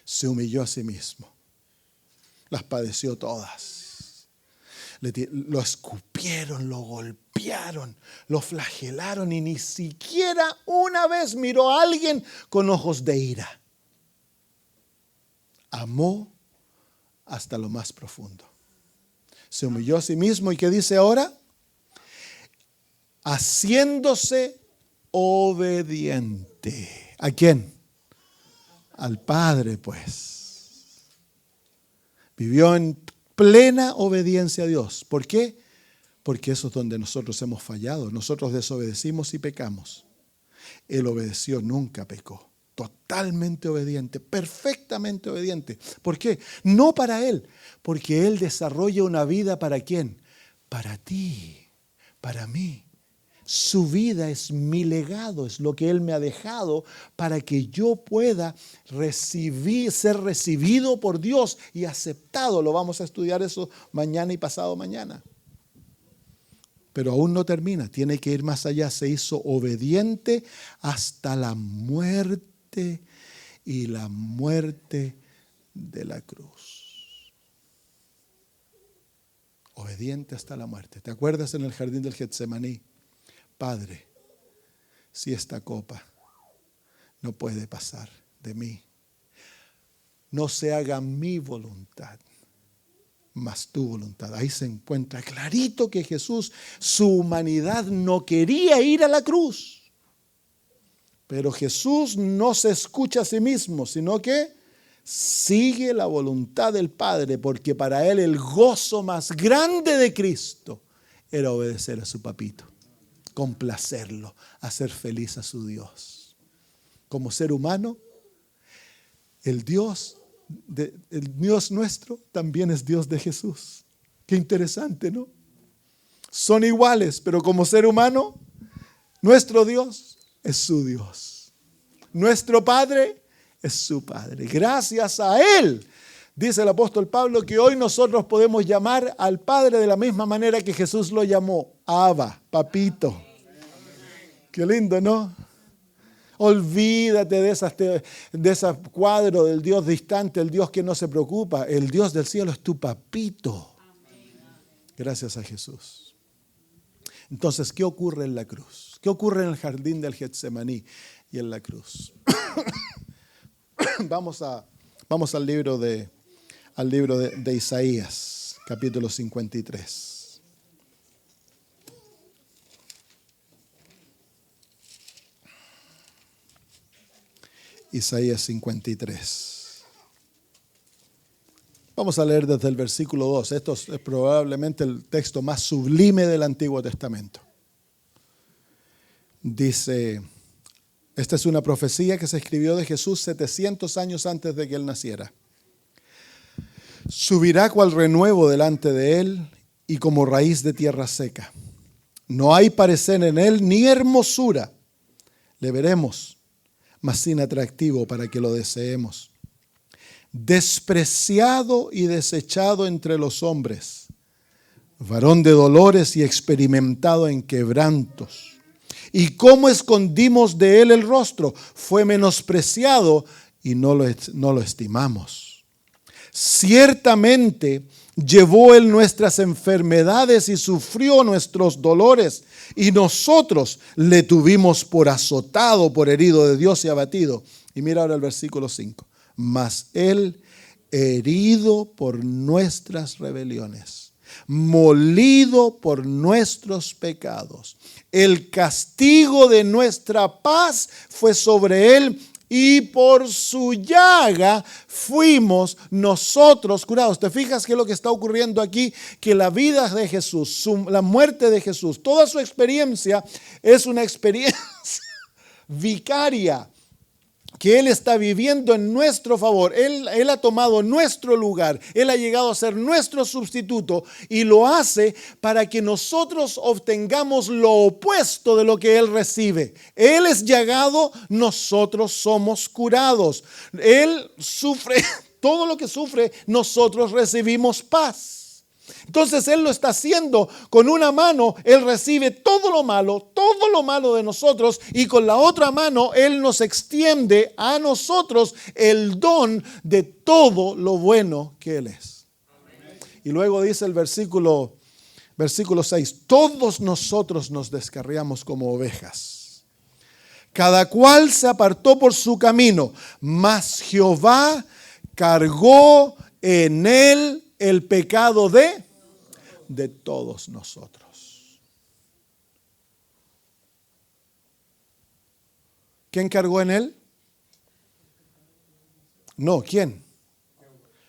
Se humilló a sí mismo, las padeció todas. Lo escupieron, lo golpearon, lo flagelaron y ni siquiera una vez miró a alguien con ojos de ira. Amó hasta lo más profundo. Se humilló a sí mismo y ¿qué dice ahora? Haciéndose obediente. ¿A quién? Al Padre, pues. Vivió en plena obediencia a Dios. ¿Por qué? Porque eso es donde nosotros hemos fallado. Nosotros desobedecimos y pecamos. Él obedeció, nunca pecó. Totalmente obediente, perfectamente obediente. ¿Por qué? No para Él, porque Él desarrolla una vida ¿para quién? Para ti, para mí. Su vida es mi legado, es lo que Él me ha dejado para que yo pueda ser recibido por Dios y aceptado. Lo vamos a estudiar eso mañana y pasado mañana. Pero aún no termina, tiene que ir más allá. Se hizo obediente hasta la muerte y la muerte de la cruz. Obediente hasta la muerte. ¿Te acuerdas en el jardín del Getsemaní? Padre, si esta copa no puede pasar de mí, no se haga mi voluntad, mas tu voluntad. Ahí se encuentra clarito que Jesús, su humanidad no quería ir a la cruz. Pero Jesús no se escucha a sí mismo, sino que sigue la voluntad del Padre, porque para Él el gozo más grande de Cristo era obedecer a su papito, complacerlo, hacer feliz a su Dios. Como ser humano, el Dios nuestro también es Dios de Jesús. Qué interesante, ¿no? Son iguales, pero como ser humano, nuestro Dios es su Dios. Nuestro Padre es su Padre. Gracias a Él, dice el apóstol Pablo, que hoy nosotros podemos llamar al Padre de la misma manera que Jesús lo llamó. Abba, papito. Qué lindo, ¿no? Olvídate de ese cuadro del Dios distante, el Dios que no se preocupa. El Dios del cielo es tu papito. Gracias a Jesús. Entonces, ¿qué ocurre en la cruz? ¿Qué ocurre en el jardín del Getsemaní y en la cruz? Vamos al libro de Isaías, capítulo 53. Isaías 53. Vamos a leer desde el versículo 2. Esto es probablemente el texto más sublime del Antiguo Testamento. Dice, esta es una profecía que se escribió de Jesús 700 años antes de que Él naciera. Subirá cual renuevo delante de Él y como raíz de tierra seca. No hay parecer en Él ni hermosura. Le veremos, mas sin atractivo para que lo deseemos. Despreciado y desechado entre los hombres, varón de dolores y experimentado en quebrantos. ¿Y cómo escondimos de él el rostro? Fue menospreciado y no lo estimamos. Ciertamente llevó él nuestras enfermedades y sufrió nuestros dolores, y nosotros le tuvimos por azotado, por herido de Dios y abatido. Y mira ahora el versículo 5. Mas él herido por nuestras rebeliones, molido por nuestros pecados. El castigo de nuestra paz fue sobre él, y por su llaga fuimos nosotros curados. ¿Te fijas qué es lo que está ocurriendo aquí? Que la vida de Jesús, la muerte de Jesús, toda su experiencia es una experiencia vicaria. que Él está viviendo en nuestro favor. Él ha tomado nuestro lugar. Él ha llegado a ser nuestro sustituto y lo hace para que nosotros obtengamos lo opuesto de lo que Él recibe. Él es llagado, nosotros somos curados. Él sufre todo lo que sufre, nosotros recibimos paz. Entonces Él lo está haciendo con una mano. Él recibe todo lo malo de nosotros, y con la otra mano Él nos extiende a nosotros el don de todo lo bueno que Él es. Y luego dice el versículo 6, todos nosotros nos descarriamos como ovejas. Cada cual se apartó por su camino, mas Jehová cargó en Él el pecado de todos nosotros. ¿Quién cargó en Él? No, ¿quién?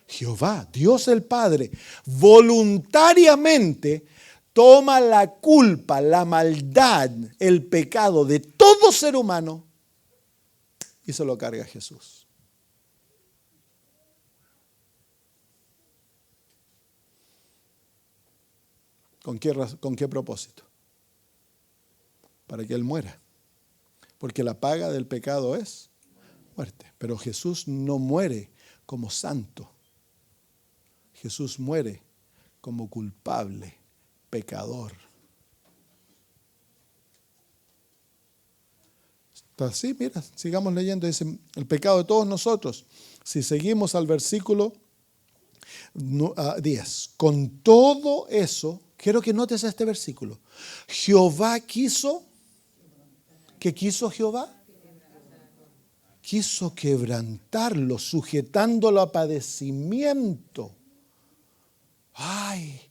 Jehová, Dios el Padre, voluntariamente toma la culpa, la maldad, el pecado de todo ser humano y se lo carga a Jesús. ¿Con qué propósito? Para que Él muera. Porque la paga del pecado es muerte. Pero Jesús no muere como santo. Jesús muere como culpable, pecador. Así, mira, sigamos leyendo. Dice, el pecado de todos nosotros. Si seguimos al versículo 10. Con todo eso, quiero que notes este versículo. Jehová quiso. ¿Qué quiso Jehová? Quiso quebrantarlo, sujetándolo a padecimiento. Ay.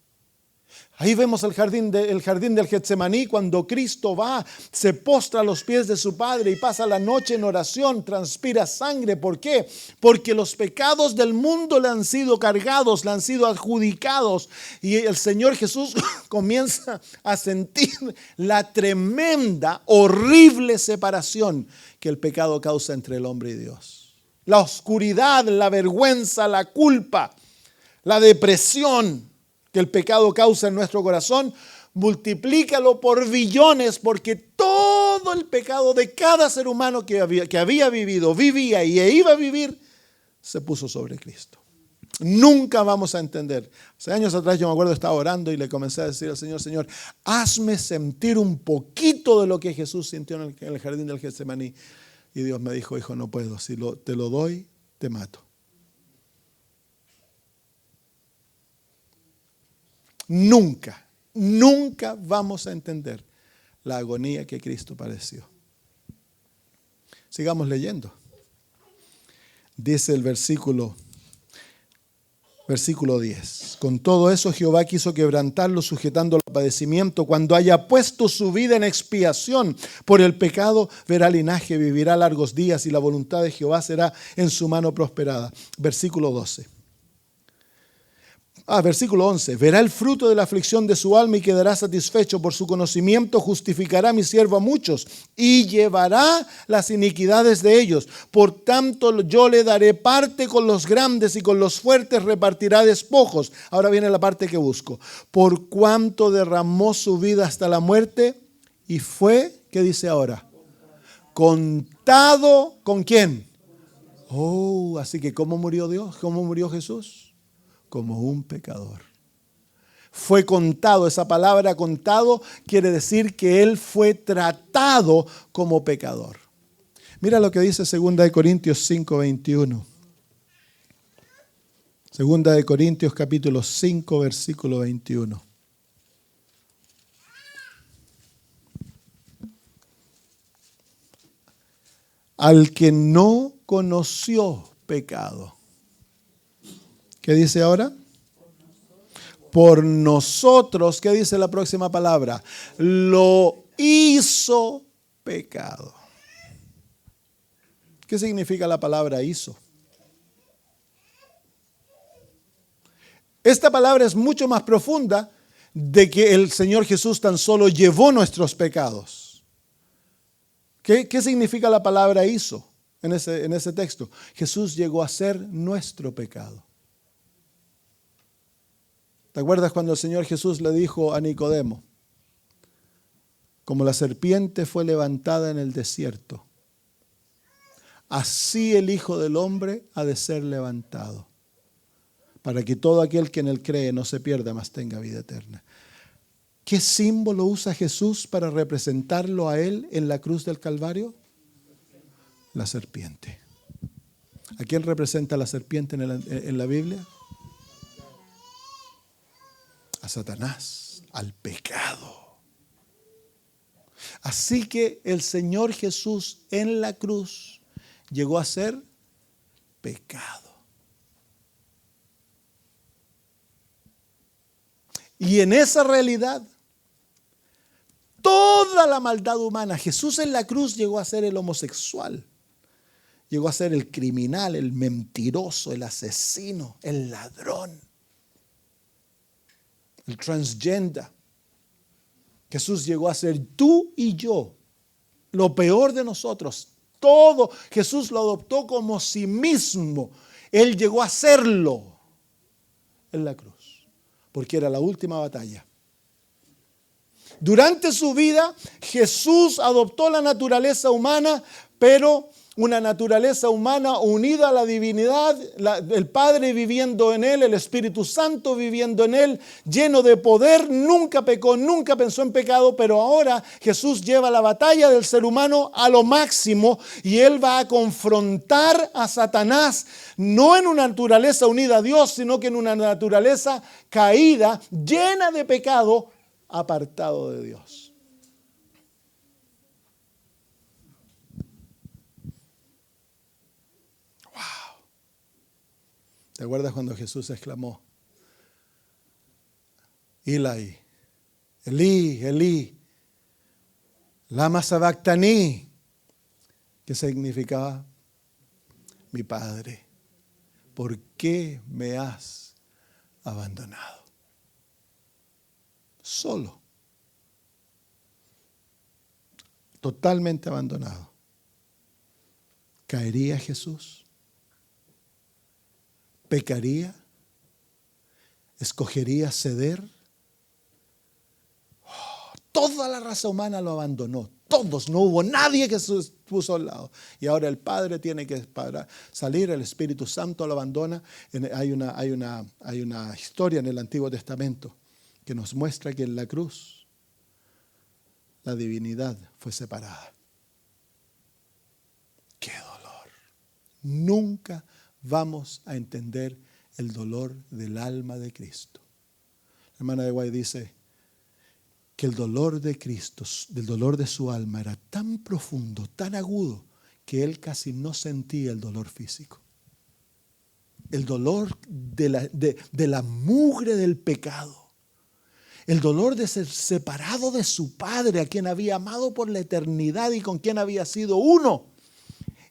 Ahí vemos el jardín del Getsemaní, cuando Cristo va, se postra a los pies de su Padre y pasa la noche en oración, transpira sangre. ¿Por qué? Porque los pecados del mundo le han sido cargados, le han sido adjudicados, y el Señor Jesús comienza a sentir la tremenda, horrible separación que el pecado causa entre el hombre y Dios. La oscuridad, la vergüenza, la culpa, la depresión que el pecado causa en nuestro corazón, multiplícalo por billones, porque todo el pecado de cada ser humano que había vivido, vivía y iba a vivir, se puso sobre Cristo. Nunca vamos a entender. Hace años atrás yo me acuerdo, estaba orando y le comencé a decir al Señor, Señor, hazme sentir un poquito de lo que Jesús sintió en el jardín del Getsemaní. Y Dios me dijo, hijo, no puedo, si te lo doy, te mato. Nunca vamos a entender la agonía que Cristo padeció. Sigamos leyendo. Dice el versículo 10. Con todo eso Jehová quiso quebrantarlo, sujetándolo al padecimiento. Cuando haya puesto su vida en expiación por el pecado, verá linaje, vivirá largos días, y la voluntad de Jehová será en su mano prosperada. Versículo 12. Versículo 11. Verá el fruto de la aflicción de su alma y quedará satisfecho. Por su conocimiento justificará mi siervo a muchos y llevará las iniquidades de ellos. Por tanto, yo le daré parte con los grandes, y con los fuertes repartirá despojos. Ahora viene la parte que busco. Por cuanto derramó su vida hasta la muerte y fue, ¿qué dice ahora? Contado, ¿con quién? Así que ¿cómo murió Dios? ¿Cómo murió Jesús? Como un pecador. Fue contado. Esa palabra contado quiere decir que Él fue tratado como pecador. Mira lo que dice 2 Corintios 5:21. 2 Corintios capítulo 5, versículo 21. Al que no conoció pecado. ¿Qué dice ahora? Por nosotros, ¿qué dice la próxima palabra? Lo hizo pecado. ¿Qué significa la palabra hizo? Esta palabra es mucho más profunda de que el Señor Jesús tan solo llevó nuestros pecados. ¿Qué significa la palabra hizo? en ese texto. Jesús llegó a ser nuestro pecado. ¿Te acuerdas cuando el Señor Jesús le dijo a Nicodemo? Como la serpiente fue levantada en el desierto, así el Hijo del Hombre ha de ser levantado, para que todo aquel que en él cree no se pierda, mas tenga vida eterna. ¿Qué símbolo usa Jesús para representarlo a él en la cruz del Calvario? La serpiente. ¿A quién representa la serpiente en la Biblia? A Satanás, al pecado. Así que el Señor Jesús en la cruz llegó a ser pecado. Y en esa realidad, toda la maldad humana, Jesús en la cruz llegó a ser el homosexual, llegó a ser el criminal, el mentiroso, el asesino, el ladrón, el transgender. Jesús llegó a ser tú y yo, lo peor de nosotros. Todo Jesús lo adoptó como sí mismo. Él llegó a serlo en la cruz, porque era la última batalla. Durante su vida, Jesús adoptó la naturaleza humana, pero una naturaleza humana unida a la divinidad, el Padre viviendo en él, el Espíritu Santo viviendo en él, lleno de poder, nunca pecó, nunca pensó en pecado, pero ahora Jesús lleva la batalla del ser humano a lo máximo y él va a confrontar a Satanás, no en una naturaleza unida a Dios, sino que en una naturaleza caída, llena de pecado, apartado de Dios. ¿Te acuerdas cuando Jesús exclamó? Eli, Eli, Eli, lama sabactani, que significaba, mi Padre, ¿por qué me has abandonado? Solo, totalmente abandonado. ¿Caería Jesús? ¿Pecaría? ¿Escogería ceder? Toda la raza humana lo abandonó. Todos, no hubo nadie que se puso al lado. Y ahora el Padre tiene que salir, el Espíritu Santo lo abandona. Hay una historia en el Antiguo Testamento que nos muestra que en la cruz la divinidad fue separada. ¡Qué dolor! Nunca vamos a entender el dolor del alma de Cristo. La hermana de White dice que el dolor de Cristo, el dolor de su alma era tan profundo, tan agudo, que él casi no sentía el dolor físico. El dolor de la mugre del pecado. El dolor de ser separado de su Padre, a quien había amado por la eternidad y con quien había sido uno.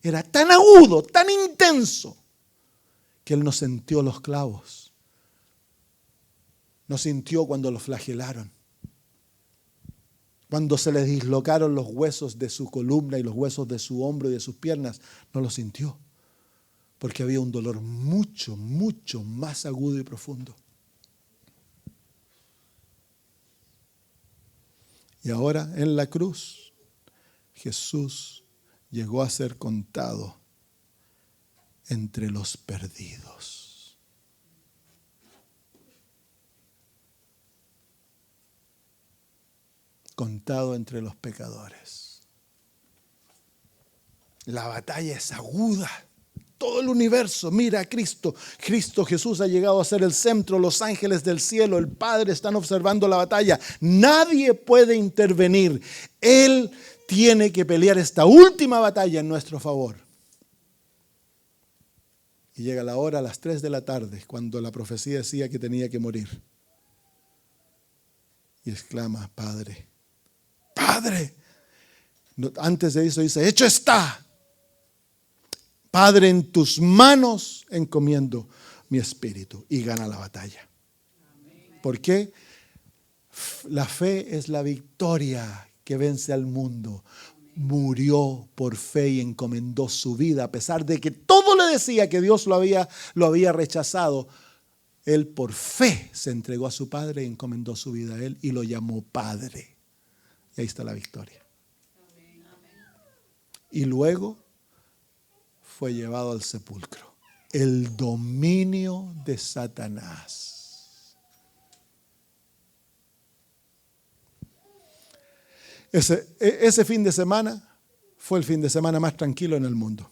Era tan agudo, tan intenso, que él no sintió los clavos, no sintió cuando lo flagelaron, cuando se le dislocaron los huesos de su columna y los huesos de su hombro y de sus piernas, no lo sintió, porque había un dolor mucho, mucho más agudo y profundo. Y ahora en la cruz, Jesús llegó a ser contado entre los perdidos. Contado entre los pecadores. La batalla es aguda. Todo el universo mira a Cristo. Cristo Jesús ha llegado a ser el centro. Los ángeles del cielo, el Padre están observando la batalla. Nadie puede intervenir. Él tiene que pelear esta última batalla en nuestro favor. Y llega la hora a las 3 de la tarde, cuando la profecía decía que tenía que morir. Y exclama, Padre, Padre. Antes de eso dice, hecho está. Padre, en tus manos encomiendo mi espíritu. Y gana la batalla. ¿Por qué? La fe es la victoria que vence al mundo. murió por fe y encomendó su vida, a pesar de que todo le decía que Dios lo había rechazado. Él por fe se entregó a su Padre y encomendó su vida a Él y lo llamó Padre. Y ahí está la victoria. Y luego fue llevado al sepulcro. El dominio de Satanás. Ese fin de semana fue el fin de semana más tranquilo en el mundo,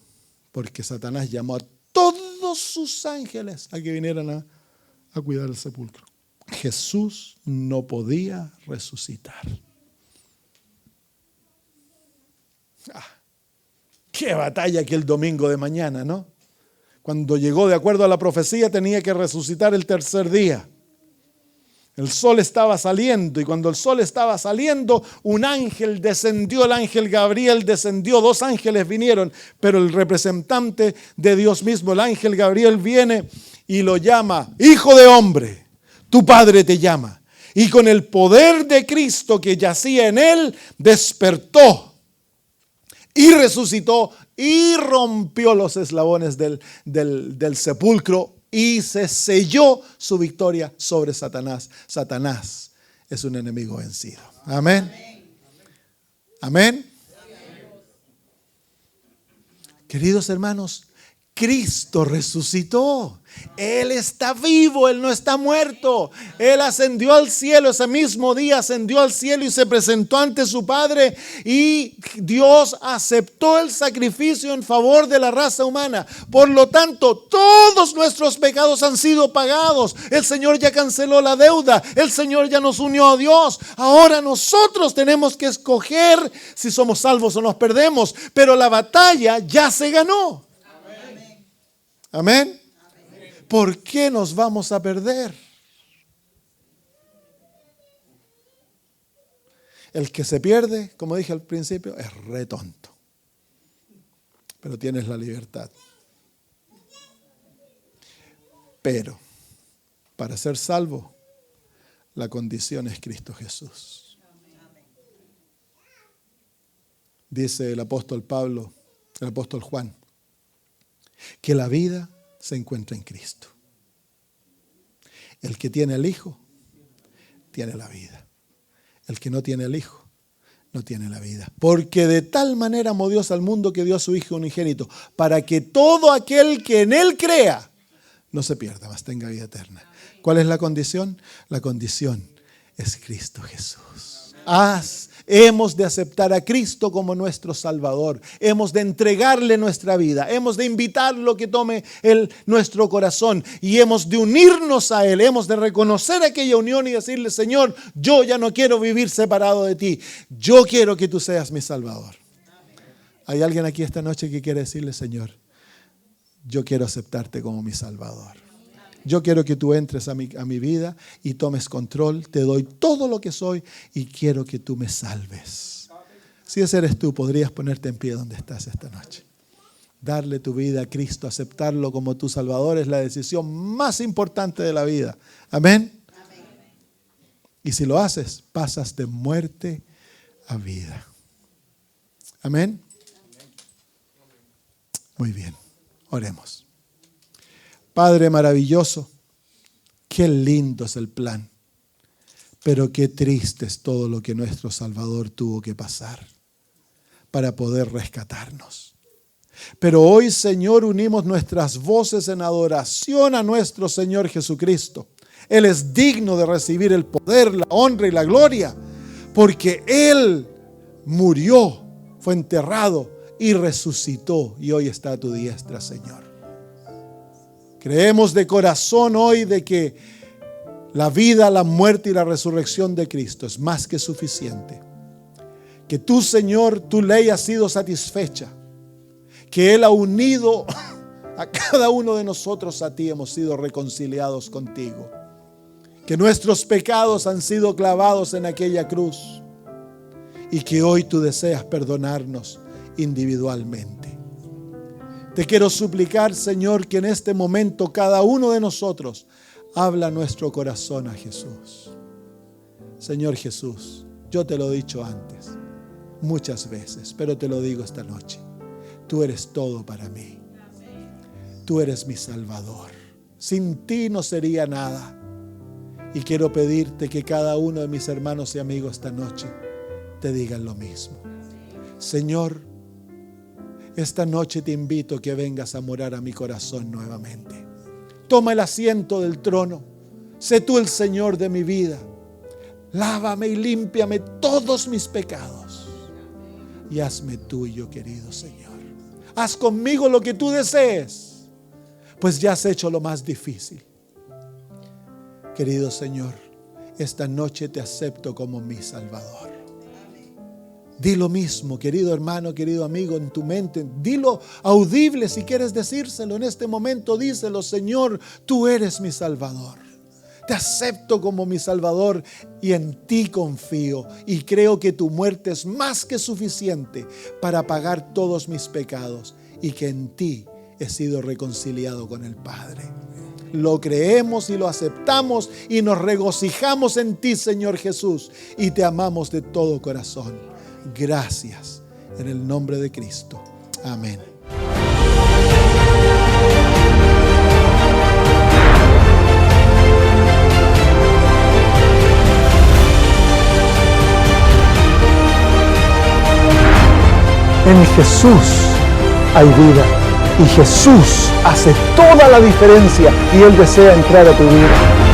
porque Satanás llamó a todos sus ángeles a que vinieran a cuidar el sepulcro. Jesús no podía resucitar. Qué batalla aquel domingo de mañana, ¿no? Cuando llegó, de acuerdo a la profecía, tenía que resucitar el tercer día. El sol estaba saliendo, y cuando el sol estaba saliendo, un ángel descendió, el ángel Gabriel descendió, 2 ángeles vinieron, pero el representante de Dios mismo, el ángel Gabriel, viene y lo llama: Hijo de hombre, tu Padre te llama. Y con el poder de Cristo que yacía en él, despertó y resucitó y rompió los eslabones del sepulcro y se selló su victoria sobre Satanás. Satanás es un enemigo vencido. Amén. Amén. Queridos hermanos, Cristo resucitó. Él está vivo, Él no está muerto. Él ascendió al cielo, ese mismo día ascendió al cielo y se presentó ante su Padre, y Dios aceptó el sacrificio en favor de la raza humana. Por lo tanto, todos nuestros pecados han sido pagados. El Señor ya canceló la deuda. El Señor ya nos unió a Dios. Ahora nosotros tenemos que escoger si somos salvos o nos perdemos. Pero la batalla ya se ganó. Amén. ¿Por qué nos vamos a perder? El que se pierde, como dije al principio, es re tonto. Pero tienes la libertad. Pero para ser salvo, la condición es Cristo Jesús. Dice el apóstol Pablo, el apóstol Juan, que la vida se encuentra en Cristo. El que tiene el Hijo, tiene la vida. El que no tiene el Hijo, no tiene la vida. Porque de tal manera amó Dios al mundo que dio a su Hijo unigénito, para que todo aquel que en Él crea no se pierda, mas tenga vida eterna. ¿Cuál es la condición? La condición es Cristo Jesús. Hemos de aceptar a Cristo como nuestro Salvador. Hemos de entregarle nuestra vida. Hemos de invitarlo que tome nuestro corazón. Y hemos de unirnos a Él. Hemos de reconocer aquella unión y decirle: Señor, yo ya no quiero vivir separado de ti. Yo quiero que tú seas mi Salvador. ¿Hay alguien aquí esta noche que quiere decirle: Señor, yo quiero aceptarte como mi Salvador? Yo quiero que tú entres a mi vida y tomes control. Te doy todo lo que soy y quiero que tú me salves. Si ese eres tú, podrías ponerte en pie donde estás esta noche. Darle tu vida a Cristo, aceptarlo como tu Salvador, es la decisión más importante de la vida. Amén. Y si lo haces, pasas de muerte a vida. Amén. Muy bien, oremos. Padre maravilloso, qué lindo es el plan, pero qué triste es todo lo que nuestro Salvador tuvo que pasar para poder rescatarnos. Pero hoy, Señor, unimos nuestras voces en adoración a nuestro Señor Jesucristo. Él es digno de recibir el poder, la honra y la gloria, porque Él murió, fue enterrado y resucitó, y hoy está a tu diestra, Señor. Creemos de corazón hoy de que la vida, la muerte y la resurrección de Cristo es más que suficiente. Que tú, Señor, tu ley ha sido satisfecha. Que Él ha unido a cada uno de nosotros a ti. Hemos sido reconciliados contigo. Que nuestros pecados han sido clavados en aquella cruz. Y que hoy tú deseas perdonarnos individualmente. Te quiero suplicar, Señor, que en este momento cada uno de nosotros habla nuestro corazón a Jesús. Señor Jesús, yo te lo he dicho antes. muchas veces, pero te lo digo esta noche. Tú eres todo para mí. Tú eres mi Salvador. Sin ti no sería nada. Y quiero pedirte que cada uno de mis hermanos y amigos esta noche te digan lo mismo. Señor, esta noche te invito a que vengas a morar a mi corazón nuevamente. Toma el asiento del trono. Sé tú el Señor de mi vida. Lávame y límpiame todos mis pecados. Y hazme tuyo, querido Señor. Haz conmigo lo que tú desees, pues ya has hecho lo más difícil. Querido Señor, esta noche te acepto como mi Salvador. Di lo mismo, querido hermano, querido amigo, en tu mente. Dilo audible si quieres decírselo. En este momento díselo: Señor, tú eres mi Salvador. Te acepto como mi Salvador y en ti confío. Y creo que tu muerte es más que suficiente para pagar todos mis pecados. Y que en ti he sido reconciliado con el Padre. Lo creemos y lo aceptamos y nos regocijamos en ti, Señor Jesús. Y te amamos de todo corazón. Gracias, en el nombre de Cristo. Amén. En Jesús hay vida y Jesús hace toda la diferencia y Él desea entrar a tu vida.